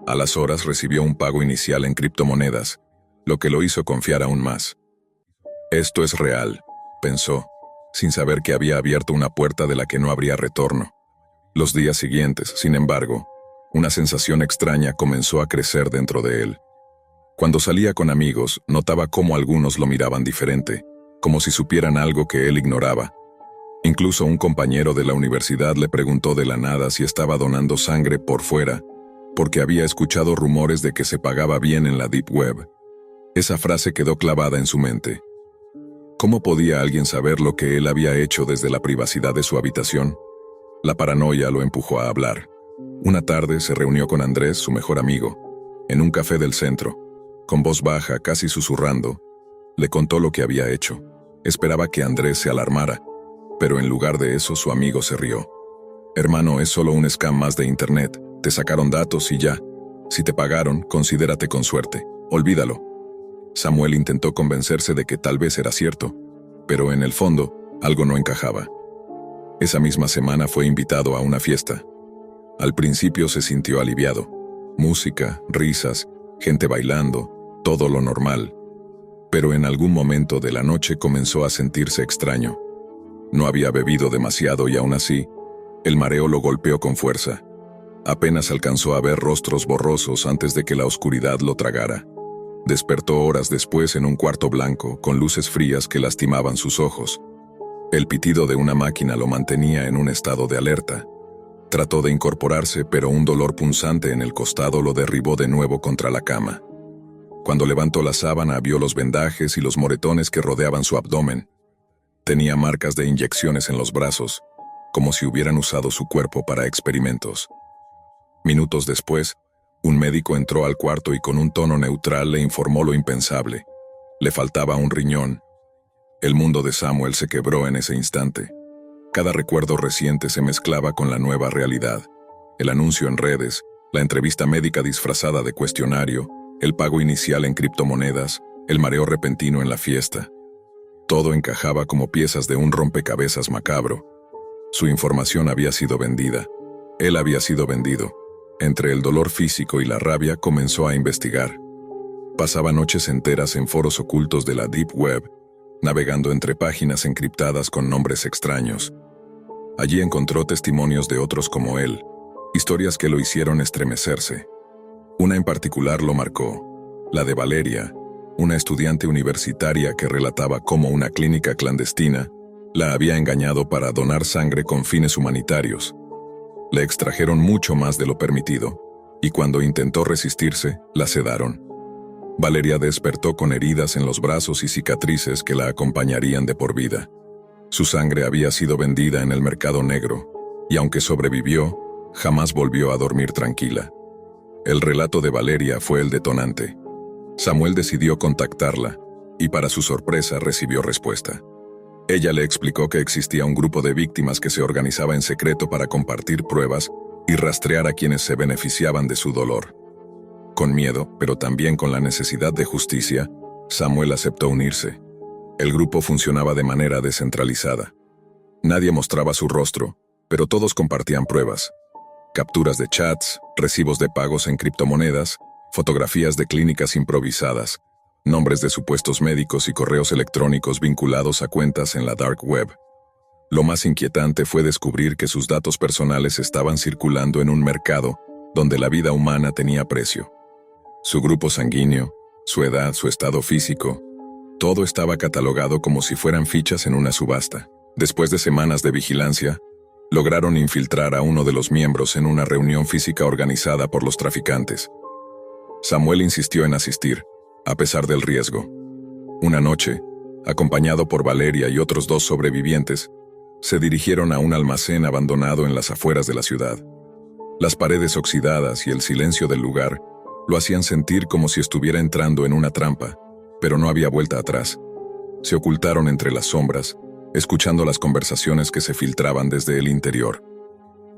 A las horas recibió un pago inicial en criptomonedas, lo que lo hizo confiar aún más. Esto es real, pensó, sin saber que había abierto una puerta de la que no habría retorno. Los días siguientes, sin embargo, una sensación extraña comenzó a crecer dentro de él. Cuando salía con amigos, notaba cómo algunos lo miraban diferente, como si supieran algo que él ignoraba. Incluso un compañero de la universidad le preguntó de la nada si estaba donando sangre por fuera, porque había escuchado rumores de que se pagaba bien en la Deep Web. Esa frase quedó clavada en su mente. ¿Cómo podía alguien saber lo que él había hecho desde la privacidad de su habitación? La paranoia lo empujó a hablar. Una tarde se reunió con Andrés, su mejor amigo, en un café del centro. Con voz baja, casi susurrando, le contó lo que había hecho. Esperaba que Andrés se alarmara, pero en lugar de eso su amigo se rió. Hermano, es solo un scam más de internet. Te sacaron datos y ya. Si te pagaron, considérate con suerte. Olvídalo. Samuel intentó convencerse de que tal vez era cierto, pero en el fondo, algo no encajaba. Esa misma semana fue invitado a una fiesta. Al principio se sintió aliviado. Música, risas, gente bailando, todo lo normal. Pero en algún momento de la noche comenzó a sentirse extraño. No había bebido demasiado y aún así, el mareo lo golpeó con fuerza. Apenas alcanzó a ver rostros borrosos antes de que la oscuridad lo tragara. Despertó horas después en un cuarto blanco, con luces frías que lastimaban sus ojos. El pitido de una máquina lo mantenía en un estado de alerta. Trató de incorporarse, pero un dolor punzante en el costado lo derribó de nuevo contra la cama. Cuando levantó la sábana, vio los vendajes y los moretones que rodeaban su abdomen. Tenía marcas de inyecciones en los brazos, como si hubieran usado su cuerpo para experimentos. Minutos después, un médico entró al cuarto y con un tono neutral le informó lo impensable. Le faltaba un riñón. El mundo de Samuel se quebró en ese instante. Cada recuerdo reciente se mezclaba con la nueva realidad. El anuncio en redes, la entrevista médica disfrazada de cuestionario, el pago inicial en criptomonedas, el mareo repentino en la fiesta. Todo encajaba como piezas de un rompecabezas macabro. Su información había sido vendida. Él había sido vendido. Entre el dolor físico y la rabia comenzó a investigar. Pasaba noches enteras en foros ocultos de la Deep Web, navegando entre páginas encriptadas con nombres extraños. Allí encontró testimonios de otros como él, historias que lo hicieron estremecerse. Una en particular lo marcó, la de Valeria, una estudiante universitaria que relataba cómo una clínica clandestina la había engañado para donar sangre con fines humanitarios. Le extrajeron mucho más de lo permitido, y cuando intentó resistirse, la sedaron. Valeria despertó con heridas en los brazos y cicatrices que la acompañarían de por vida. Su sangre había sido vendida en el mercado negro, y aunque sobrevivió, jamás volvió a dormir tranquila. El relato de Valeria fue el detonante. Samuel decidió contactarla, y para su sorpresa recibió respuesta. Ella le explicó que existía un grupo de víctimas que se organizaba en secreto para compartir pruebas y rastrear a quienes se beneficiaban de su dolor. Con miedo, pero también con la necesidad de justicia, Samuel aceptó unirse. El grupo funcionaba de manera descentralizada. Nadie mostraba su rostro, pero todos compartían pruebas. Capturas de chats, recibos de pagos en criptomonedas, fotografías de clínicas improvisadas, nombres de supuestos médicos y correos electrónicos vinculados a cuentas en la dark web. Lo más inquietante fue descubrir que sus datos personales estaban circulando en un mercado donde la vida humana tenía precio. Su grupo sanguíneo, su edad, su estado físico, todo estaba catalogado como si fueran fichas en una subasta. Después de semanas de vigilancia, lograron infiltrar a uno de los miembros en una reunión física organizada por los traficantes. Samuel insistió en asistir, a pesar del riesgo. Una noche, acompañado por Valeria y otros 2 sobrevivientes, se dirigieron a un almacén abandonado en las afueras de la ciudad. Las paredes oxidadas y el silencio del lugar lo hacían sentir como si estuviera entrando en una trampa, pero no había vuelta atrás. Se ocultaron entre las sombras, escuchando las conversaciones que se filtraban desde el interior.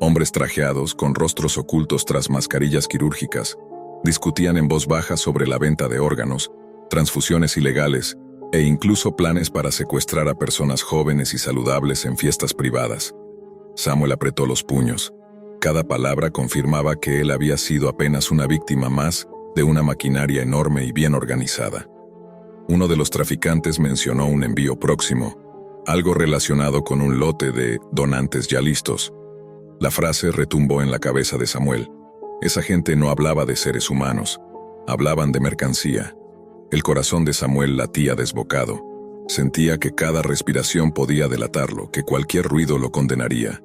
Hombres trajeados, con rostros ocultos tras mascarillas quirúrgicas, discutían en voz baja sobre la venta de órganos, transfusiones ilegales e incluso planes para secuestrar a personas jóvenes y saludables en fiestas privadas. Samuel apretó los puños. Cada palabra confirmaba que él había sido apenas una víctima más de una maquinaria enorme y bien organizada. Uno de los traficantes mencionó un envío próximo, algo relacionado con un lote de donantes ya listos. La frase retumbó en la cabeza de Samuel. Esa gente no hablaba de seres humanos, hablaban de mercancía. El corazón de Samuel latía desbocado. Sentía que cada respiración podía delatarlo, que cualquier ruido lo condenaría.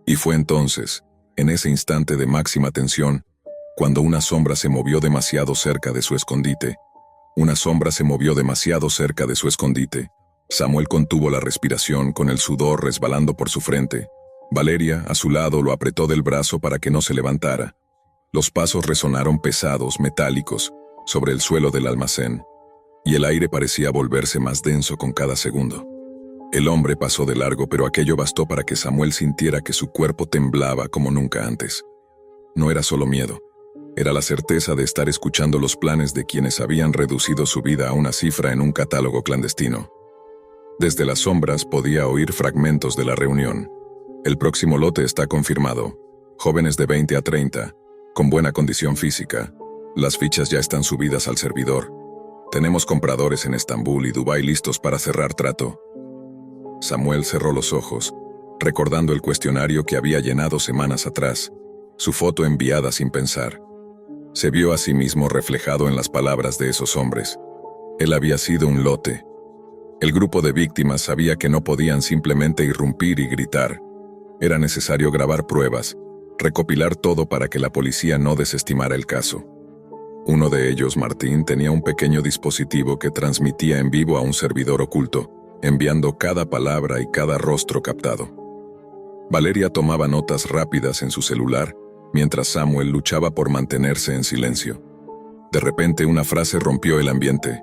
Y fue entonces, en ese instante de máxima tensión, cuando una sombra se movió demasiado cerca de su escondite. Una sombra se movió demasiado cerca de su escondite. Samuel contuvo la respiración con el sudor resbalando por su frente. Valeria, a su lado, lo apretó del brazo para que no se levantara. Los pasos resonaron pesados, metálicos, sobre el suelo del almacén, y el aire parecía volverse más denso con cada segundo. El hombre pasó de largo, pero aquello bastó para que Samuel sintiera que su cuerpo temblaba como nunca antes. No era solo miedo, era la certeza de estar escuchando los planes de quienes habían reducido su vida a una cifra en un catálogo clandestino. Desde las sombras podía oír fragmentos de la reunión. El próximo lote está confirmado. Jóvenes de 20 a 30, con buena condición física. Las fichas ya están subidas al servidor. Tenemos compradores en Estambul y Dubái listos para cerrar trato. Samuel cerró los ojos, recordando el cuestionario que había llenado semanas atrás, su foto enviada sin pensar. Se vio a sí mismo reflejado en las palabras de esos hombres. Él había sido un lote. El grupo de víctimas sabía que no podían simplemente irrumpir y gritar. Era necesario grabar pruebas, recopilar todo para que la policía no desestimara el caso. Uno de ellos, Martín, tenía un pequeño dispositivo que transmitía en vivo a un servidor oculto, enviando cada palabra y cada rostro captado. Valeria tomaba notas rápidas en su celular, mientras Samuel luchaba por mantenerse en silencio. De repente una frase rompió el ambiente.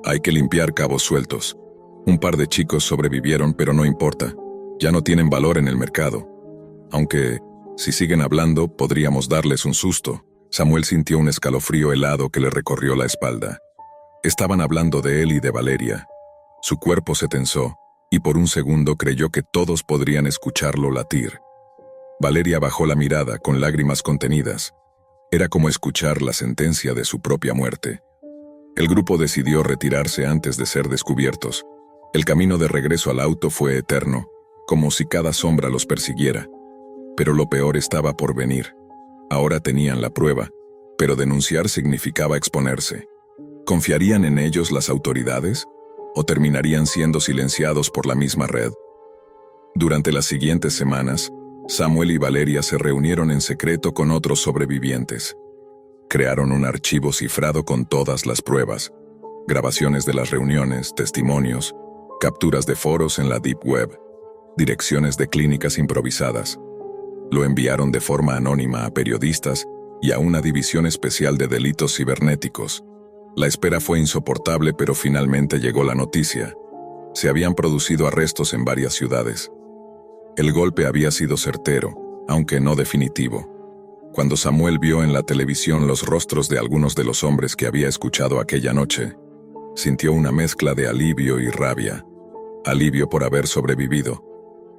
Hay que limpiar cabos sueltos. Un par de chicos sobrevivieron, pero no importa. Ya no tienen valor en el mercado. Aunque, si siguen hablando, podríamos darles un susto. Samuel sintió un escalofrío helado que le recorrió la espalda. Estaban hablando de él y de Valeria. Su cuerpo se tensó, y por un segundo creyó que todos podrían escucharlo latir. Valeria bajó la mirada con lágrimas contenidas. Era como escuchar la sentencia de su propia muerte. El grupo decidió retirarse antes de ser descubiertos. El camino de regreso al auto fue eterno, como si cada sombra los persiguiera. Pero lo peor estaba por venir. Ahora tenían la prueba, pero denunciar significaba exponerse. ¿Confiarían en ellos las autoridades? ¿O terminarían siendo silenciados por la misma red? Durante las siguientes semanas, Samuel y Valeria se reunieron en secreto con otros sobrevivientes. Crearon un archivo cifrado con todas las pruebas, grabaciones de las reuniones, testimonios, capturas de foros en la Deep Web, direcciones de clínicas improvisadas. Lo enviaron de forma anónima a periodistas y a una división especial de delitos cibernéticos. La espera fue insoportable, pero finalmente llegó la noticia. Se habían producido arrestos en varias ciudades. El golpe había sido certero, aunque no definitivo. Cuando Samuel vio en la televisión los rostros de algunos de los hombres que había escuchado aquella noche, sintió una mezcla de alivio y rabia. Alivio por haber sobrevivido.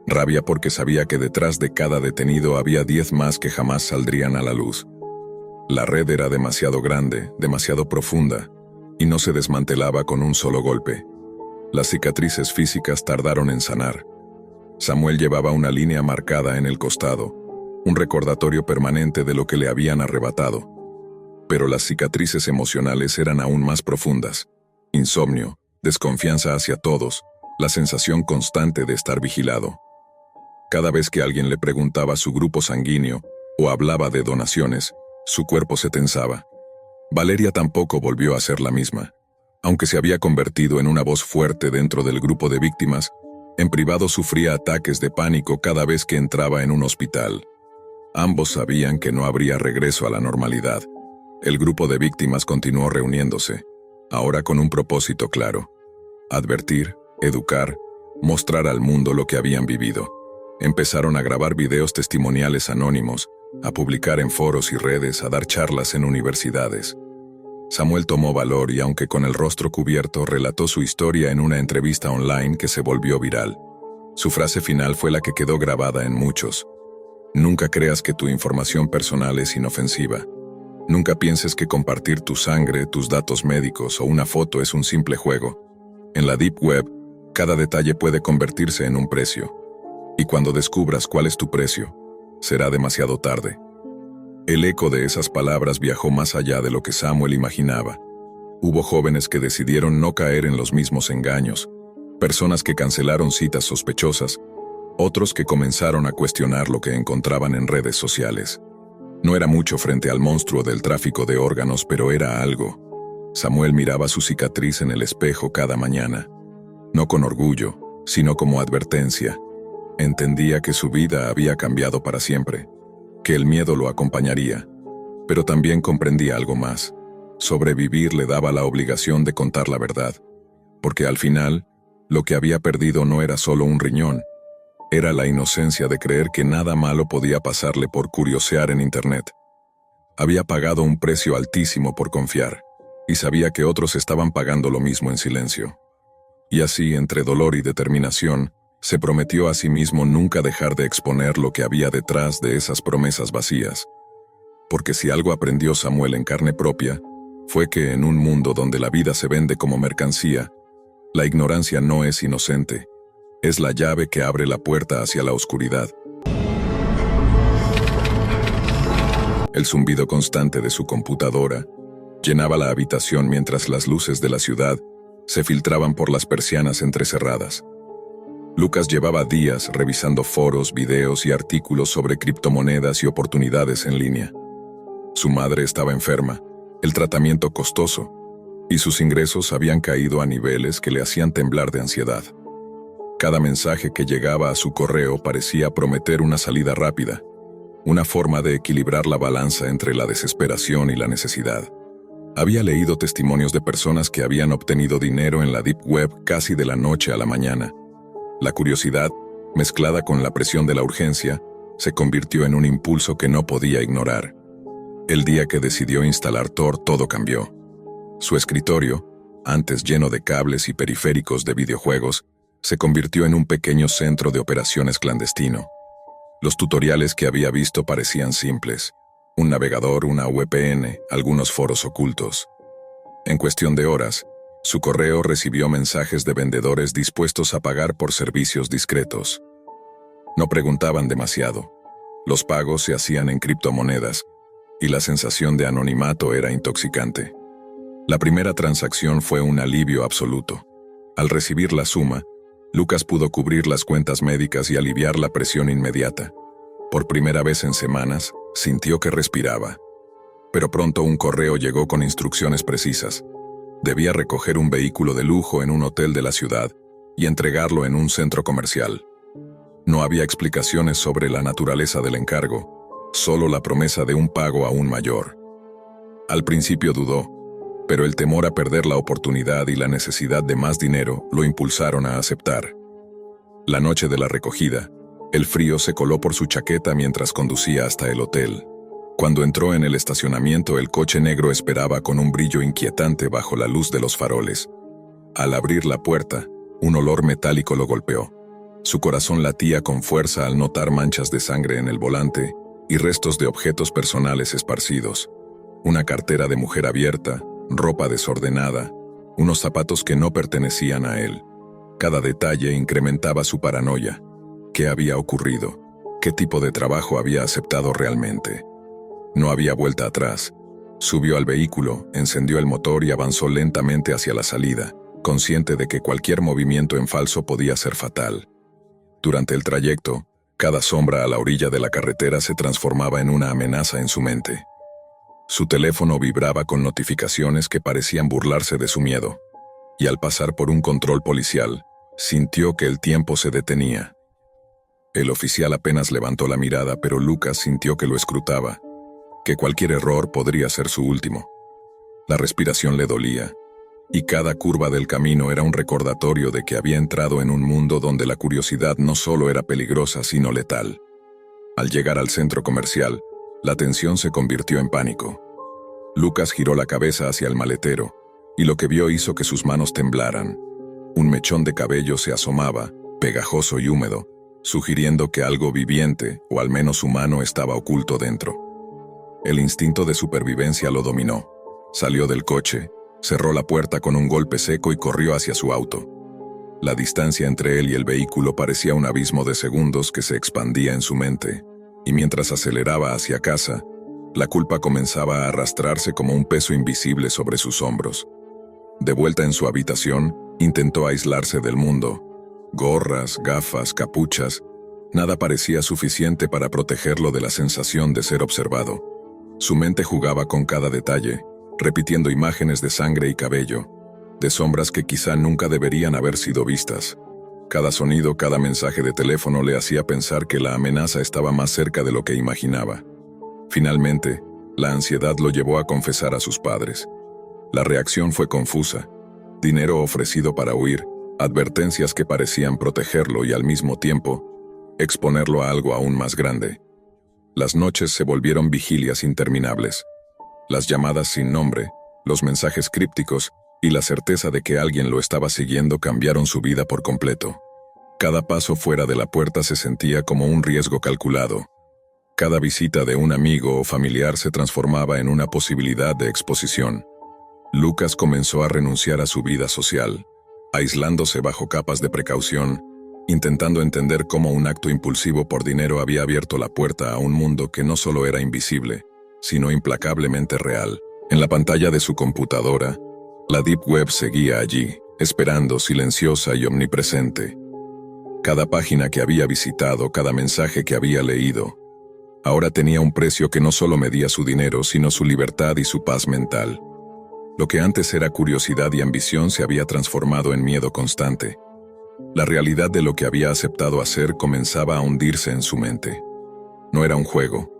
Rabia porque sabía que detrás de cada detenido había 10 más que jamás saldrían a la luz. La red era demasiado grande, demasiado profunda, y no se desmantelaba con un solo golpe. Las cicatrices físicas tardaron en sanar. Samuel llevaba una línea marcada en el costado, un recordatorio permanente de lo que le habían arrebatado. Pero las cicatrices emocionales eran aún más profundas. Insomnio, desconfianza hacia todos, la sensación constante de estar vigilado. Cada vez que alguien le preguntaba su grupo sanguíneo o hablaba de donaciones, su cuerpo se tensaba. Valeria tampoco volvió a ser la misma. Aunque se había convertido en una voz fuerte dentro del grupo de víctimas, en privado sufría ataques de pánico cada vez que entraba en un hospital. Ambos sabían que no habría regreso a la normalidad. El grupo de víctimas continuó reuniéndose, ahora con un propósito claro: advertir, educar, mostrar al mundo lo que habían vivido. Empezaron a grabar videos testimoniales anónimos, a publicar en foros y redes, a dar charlas en universidades. Samuel tomó valor y, aunque con el rostro cubierto, relató su historia en una entrevista online que se volvió viral. Su frase final fue la que quedó grabada en muchos: nunca creas que tu información personal es inofensiva. Nunca pienses que compartir tu sangre, tus datos médicos o una foto es un simple juego. En la Deep Web, cada detalle puede convertirse en un precio. Y cuando descubras cuál es tu precio, será demasiado tarde. El eco de esas palabras viajó más allá de lo que Samuel imaginaba. Hubo jóvenes que decidieron no caer en los mismos engaños, personas que cancelaron citas sospechosas, otros que comenzaron a cuestionar lo que encontraban en redes sociales. No era mucho frente al monstruo del tráfico de órganos, pero era algo. Samuel miraba su cicatriz en el espejo cada mañana. No con orgullo, sino como advertencia. Entendía que su vida había cambiado para siempre, que el miedo lo acompañaría, pero también comprendía algo más. Sobrevivir le daba la obligación de contar la verdad, porque al final, lo que había perdido no era solo un riñón, era la inocencia de creer que nada malo podía pasarle por curiosear en Internet. Había pagado un precio altísimo por confiar, y sabía que otros estaban pagando lo mismo en silencio. Y así, entre dolor y determinación, se prometió a sí mismo nunca dejar de exponer lo que había detrás de esas promesas vacías. Porque si algo aprendió Samuel en carne propia, fue que en un mundo donde la vida se vende como mercancía, la ignorancia no es inocente, es la llave que abre la puerta hacia la oscuridad. El zumbido constante de su computadora llenaba la habitación mientras las luces de la ciudad se filtraban por las persianas entrecerradas. Lucas llevaba días revisando foros, videos y artículos sobre criptomonedas y oportunidades en línea. Su madre estaba enferma, el tratamiento costoso, y sus ingresos habían caído a niveles que le hacían temblar de ansiedad. Cada mensaje que llegaba a su correo parecía prometer una salida rápida, una forma de equilibrar la balanza entre la desesperación y la necesidad. Había leído testimonios de personas que habían obtenido dinero en la Deep Web casi de la noche a la mañana. La curiosidad, mezclada con la presión de la urgencia, se convirtió en un impulso que no podía ignorar. El día que decidió instalar Tor, todo cambió. Su escritorio, antes lleno de cables y periféricos de videojuegos, se convirtió en un pequeño centro de operaciones clandestino. Los tutoriales que había visto parecían simples: un navegador, una VPN, algunos foros ocultos. En cuestión de horas, su correo recibió mensajes de vendedores dispuestos a pagar por servicios discretos. No preguntaban demasiado. Los pagos se hacían en criptomonedas, y la sensación de anonimato era intoxicante. La primera transacción fue un alivio absoluto. Al recibir la suma, Lucas pudo cubrir las cuentas médicas y aliviar la presión inmediata. Por primera vez en semanas, sintió que respiraba. Pero pronto un correo llegó con instrucciones precisas. Debía recoger un vehículo de lujo en un hotel de la ciudad y entregarlo en un centro comercial. No había explicaciones sobre la naturaleza del encargo, solo la promesa de un pago aún mayor. Al principio dudó, pero el temor a perder la oportunidad y la necesidad de más dinero lo impulsaron a aceptar. La noche de la recogida, el frío se coló por su chaqueta mientras conducía hasta el hotel. Cuando entró en el estacionamiento, el coche negro esperaba con un brillo inquietante bajo la luz de los faroles. Al abrir la puerta, un olor metálico lo golpeó. Su corazón latía con fuerza al notar manchas de sangre en el volante y restos de objetos personales esparcidos. Una cartera de mujer abierta, ropa desordenada, unos zapatos que no pertenecían a él. Cada detalle incrementaba su paranoia. ¿Qué había ocurrido? ¿Qué tipo de trabajo había aceptado realmente? No había vuelta atrás. Subió al vehículo, encendió el motor y avanzó lentamente hacia la salida, consciente de que cualquier movimiento en falso podía ser fatal. Durante el trayecto, cada sombra a la orilla de la carretera se transformaba en una amenaza en su mente. Su teléfono vibraba con notificaciones que parecían burlarse de su miedo, y al pasar por un control policial, sintió que el tiempo se detenía. El oficial apenas levantó la mirada, pero Lucas sintió que lo escrutaba, que cualquier error podría ser su último. La respiración le dolía, y cada curva del camino era un recordatorio de que había entrado en un mundo donde la curiosidad no solo era peligrosa, sino letal. Al llegar al centro comercial, la tensión se convirtió en pánico. Lucas giró la cabeza hacia el maletero, y lo que vio hizo que sus manos temblaran. Un mechón de cabello se asomaba, pegajoso y húmedo, sugiriendo que algo viviente, o al menos humano, estaba oculto dentro. El instinto de supervivencia lo dominó. Salió del coche, cerró la puerta con un golpe seco y corrió hacia su auto. La distancia entre él y el vehículo parecía un abismo de segundos que se expandía en su mente, y mientras aceleraba hacia casa, la culpa comenzaba a arrastrarse como un peso invisible sobre sus hombros. De vuelta en su habitación, intentó aislarse del mundo. Gorras, gafas, capuchas, nada parecía suficiente para protegerlo de la sensación de ser observado. Su mente jugaba con cada detalle, repitiendo imágenes de sangre y cabello, de sombras que quizá nunca deberían haber sido vistas. Cada sonido, cada mensaje de teléfono le hacía pensar que la amenaza estaba más cerca de lo que imaginaba. Finalmente, la ansiedad lo llevó a confesar a sus padres. La reacción fue confusa. Dinero ofrecido para huir, advertencias que parecían protegerlo y al mismo tiempo, exponerlo a algo aún más grande. Las noches se volvieron vigilias interminables. Las llamadas sin nombre, los mensajes crípticos y la certeza de que alguien lo estaba siguiendo cambiaron su vida por completo. Cada paso fuera de la puerta se sentía como un riesgo calculado. Cada visita de un amigo o familiar se transformaba en una posibilidad de exposición. Lucas comenzó a renunciar a su vida social, aislándose bajo capas de precaución, intentando entender cómo un acto impulsivo por dinero había abierto la puerta a un mundo que no solo era invisible, sino implacablemente real. En la pantalla de su computadora, la Deep Web seguía allí, esperando, silenciosa y omnipresente. Cada página que había visitado, cada mensaje que había leído, ahora tenía un precio que no solo medía su dinero, sino su libertad y su paz mental. Lo que antes era curiosidad y ambición se había transformado en miedo constante. La realidad de lo que había aceptado hacer comenzaba a hundirse en su mente. No era un juego,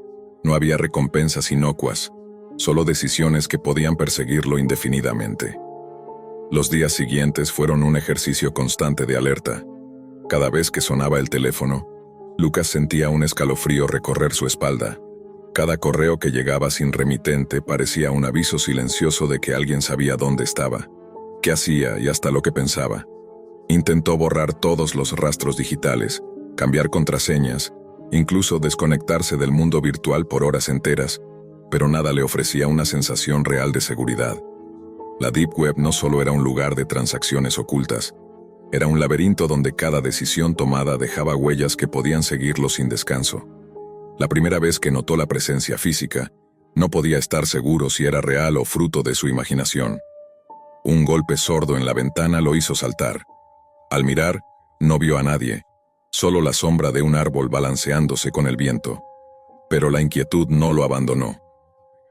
no había recompensas inocuas, solo decisiones que podían perseguirlo indefinidamente. Los días siguientes fueron un ejercicio constante de alerta. Cada vez que sonaba el teléfono, Lucas sentía un escalofrío recorrer su espalda. Cada correo que llegaba sin remitente parecía un aviso silencioso de que alguien sabía dónde estaba, qué hacía y hasta lo que pensaba. Intentó borrar todos los rastros digitales, cambiar contraseñas, incluso desconectarse del mundo virtual por horas enteras, pero nada le ofrecía una sensación real de seguridad. La Deep Web no solo era un lugar de transacciones ocultas, era un laberinto donde cada decisión tomada dejaba huellas que podían seguirlo sin descanso. La primera vez que notó la presencia física, no podía estar seguro si era real o fruto de su imaginación. Un golpe sordo en la ventana lo hizo saltar. Al mirar, no vio a nadie, solo la sombra de un árbol balanceándose con el viento. Pero la inquietud no lo abandonó.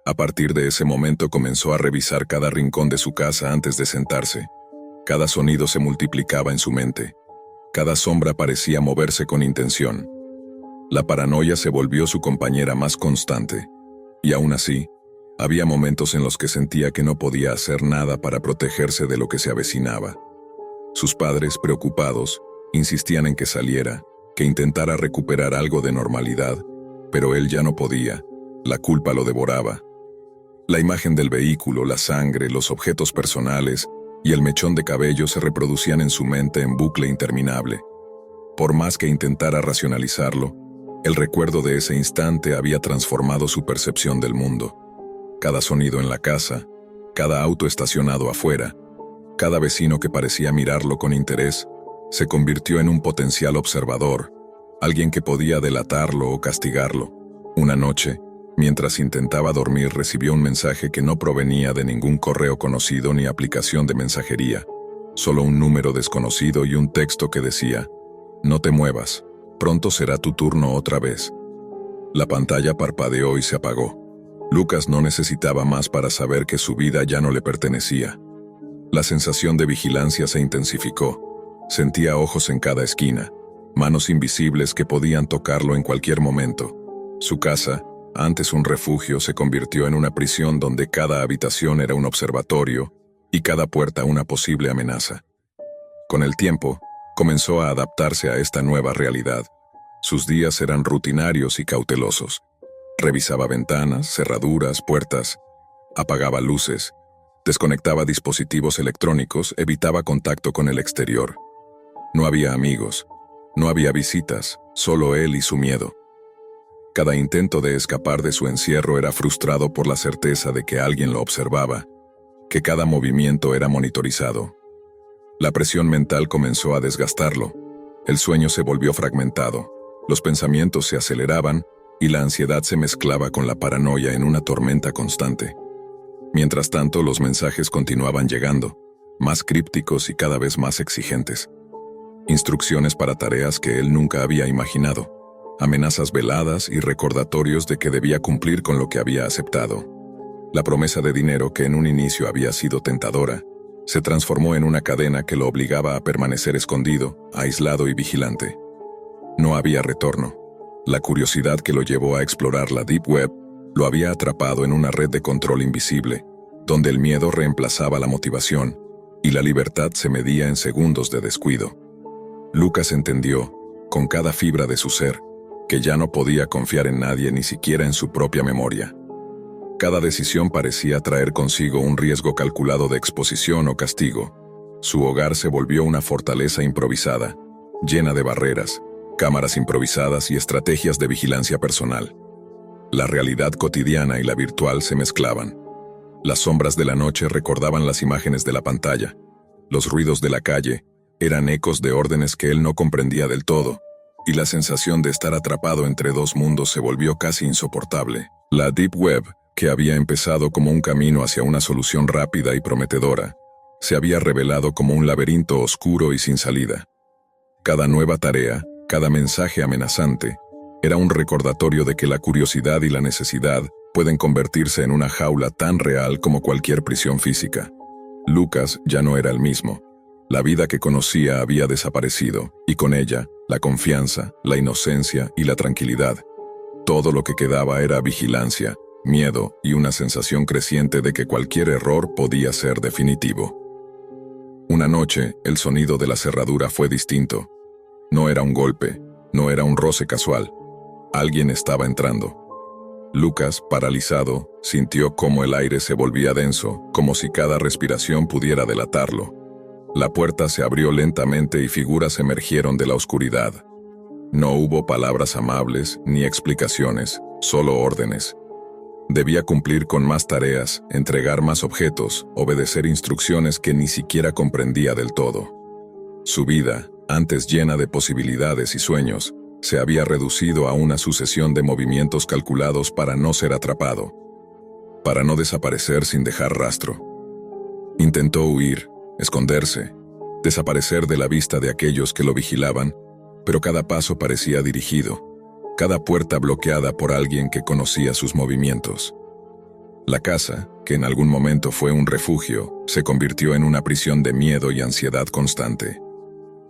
A partir de ese momento comenzó a revisar cada rincón de su casa antes de sentarse. Cada sonido se multiplicaba en su mente. Cada sombra parecía moverse con intención. La paranoia se volvió su compañera más constante. Y aún así, había momentos en los que sentía que no podía hacer nada para protegerse de lo que se avecinaba. Sus padres, preocupados, insistían en que saliera, que intentara recuperar algo de normalidad, pero él ya no podía. La culpa lo devoraba. La imagen del vehículo, la sangre, los objetos personales y el mechón de cabello se reproducían en su mente en bucle interminable. Por más que intentara racionalizarlo, el recuerdo de ese instante había transformado su percepción del mundo. Cada sonido en la casa, cada auto estacionado afuera, cada vecino que parecía mirarlo con interés, se convirtió en un potencial observador, alguien que podía delatarlo o castigarlo. Una noche, mientras intentaba dormir, recibió un mensaje que no provenía de ningún correo conocido ni aplicación de mensajería, solo un número desconocido y un texto que decía: «No te muevas, pronto será tu turno otra vez». La pantalla parpadeó y se apagó. Lucas no necesitaba más para saber que su vida ya no le pertenecía. La sensación de vigilancia se intensificó. Sentía ojos en cada esquina, manos invisibles que podían tocarlo en cualquier momento. Su casa, antes un refugio, se convirtió en una prisión donde cada habitación era un observatorio y cada puerta una posible amenaza. Con el tiempo, comenzó a adaptarse a esta nueva realidad. Sus días eran rutinarios y cautelosos. Revisaba ventanas, cerraduras, puertas, apagaba luces, desconectaba dispositivos electrónicos, evitaba contacto con el exterior. No había amigos, no había visitas, solo él y su miedo. Cada intento de escapar de su encierro era frustrado por la certeza de que alguien lo observaba, que cada movimiento era monitorizado. La presión mental comenzó a desgastarlo. El sueño se volvió fragmentado, los pensamientos se aceleraban y la ansiedad se mezclaba con la paranoia en una tormenta constante. Mientras tanto, los mensajes continuaban llegando, más crípticos y cada vez más exigentes. Instrucciones para tareas que él nunca había imaginado. Amenazas veladas y recordatorios de que debía cumplir con lo que había aceptado. La promesa de dinero, que en un inicio había sido tentadora, se transformó en una cadena que lo obligaba a permanecer escondido, aislado y vigilante. No había retorno. La curiosidad que lo llevó a explorar la Deep Web lo había atrapado en una red de control invisible, donde el miedo reemplazaba la motivación y la libertad se medía en segundos de descuido. Lucas entendió, con cada fibra de su ser, que ya no podía confiar en nadie, ni siquiera en su propia memoria. Cada decisión parecía traer consigo un riesgo calculado de exposición o castigo. Su hogar se volvió una fortaleza improvisada, llena de barreras, cámaras improvisadas y estrategias de vigilancia personal. La realidad cotidiana y la virtual se mezclaban. Las sombras de la noche recordaban las imágenes de la pantalla. Los ruidos de la calle eran ecos de órdenes que él no comprendía del todo, y la sensación de estar atrapado entre dos mundos se volvió casi insoportable. La Deep Web, que había empezado como un camino hacia una solución rápida y prometedora, se había revelado como un laberinto oscuro y sin salida. Cada nueva tarea, cada mensaje amenazante, era un recordatorio de que la curiosidad y la necesidad pueden convertirse en una jaula tan real como cualquier prisión física. Lucas ya no era el mismo. La vida que conocía había desaparecido, y con ella, la confianza, la inocencia y la tranquilidad. Todo lo que quedaba era vigilancia, miedo y una sensación creciente de que cualquier error podía ser definitivo. Una noche, el sonido de la cerradura fue distinto. No era un golpe, no era un roce casual. Alguien estaba entrando. Lucas, paralizado, sintió cómo el aire se volvía denso, como si cada respiración pudiera delatarlo. La puerta se abrió lentamente y figuras emergieron de la oscuridad. No hubo palabras amables ni explicaciones, solo órdenes. Debía cumplir con más tareas, entregar más objetos, obedecer instrucciones que ni siquiera comprendía del todo. Su vida, antes llena de posibilidades y sueños, se había reducido a una sucesión de movimientos calculados para no ser atrapado, para no desaparecer sin dejar rastro. Intentó huir, esconderse, desaparecer de la vista de aquellos que lo vigilaban, pero cada paso parecía dirigido, cada puerta bloqueada por alguien que conocía sus movimientos. La casa, que en algún momento fue un refugio, se convirtió en una prisión de miedo y ansiedad constante.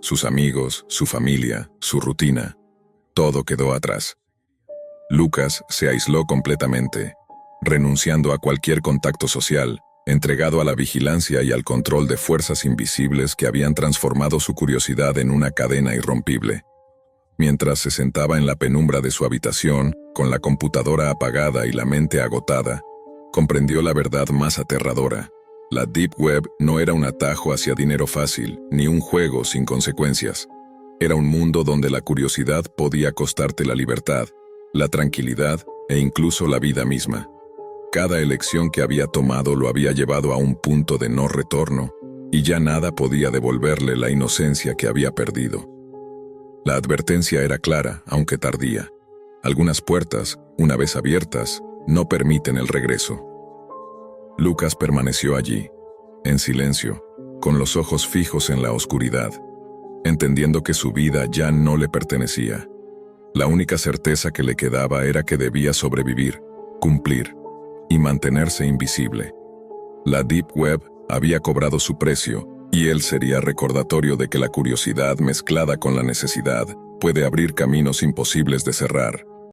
Sus amigos, su familia, su rutina, todo quedó atrás. Lucas se aisló completamente, renunciando a cualquier contacto social, entregado a la vigilancia y al control de fuerzas invisibles que habían transformado su curiosidad en una cadena irrompible. Mientras se sentaba en la penumbra de su habitación, con la computadora apagada y la mente agotada, comprendió la verdad más aterradora. La Deep Web no era un atajo hacia dinero fácil, ni un juego sin consecuencias. Era un mundo donde la curiosidad podía costarte la libertad, la tranquilidad e incluso la vida misma. Cada elección que había tomado lo había llevado a un punto de no retorno, y ya nada podía devolverle la inocencia que había perdido. La advertencia era clara, aunque tardía. Algunas puertas, una vez abiertas, no permiten el regreso. Lucas permaneció allí, en silencio, con los ojos fijos en la oscuridad, entendiendo que su vida ya no le pertenecía. La única certeza que le quedaba era que debía sobrevivir, cumplir y mantenerse invisible. La Deep Web había cobrado su precio, y él sería recordatorio de que la curiosidad mezclada con la necesidad puede abrir caminos imposibles de cerrar.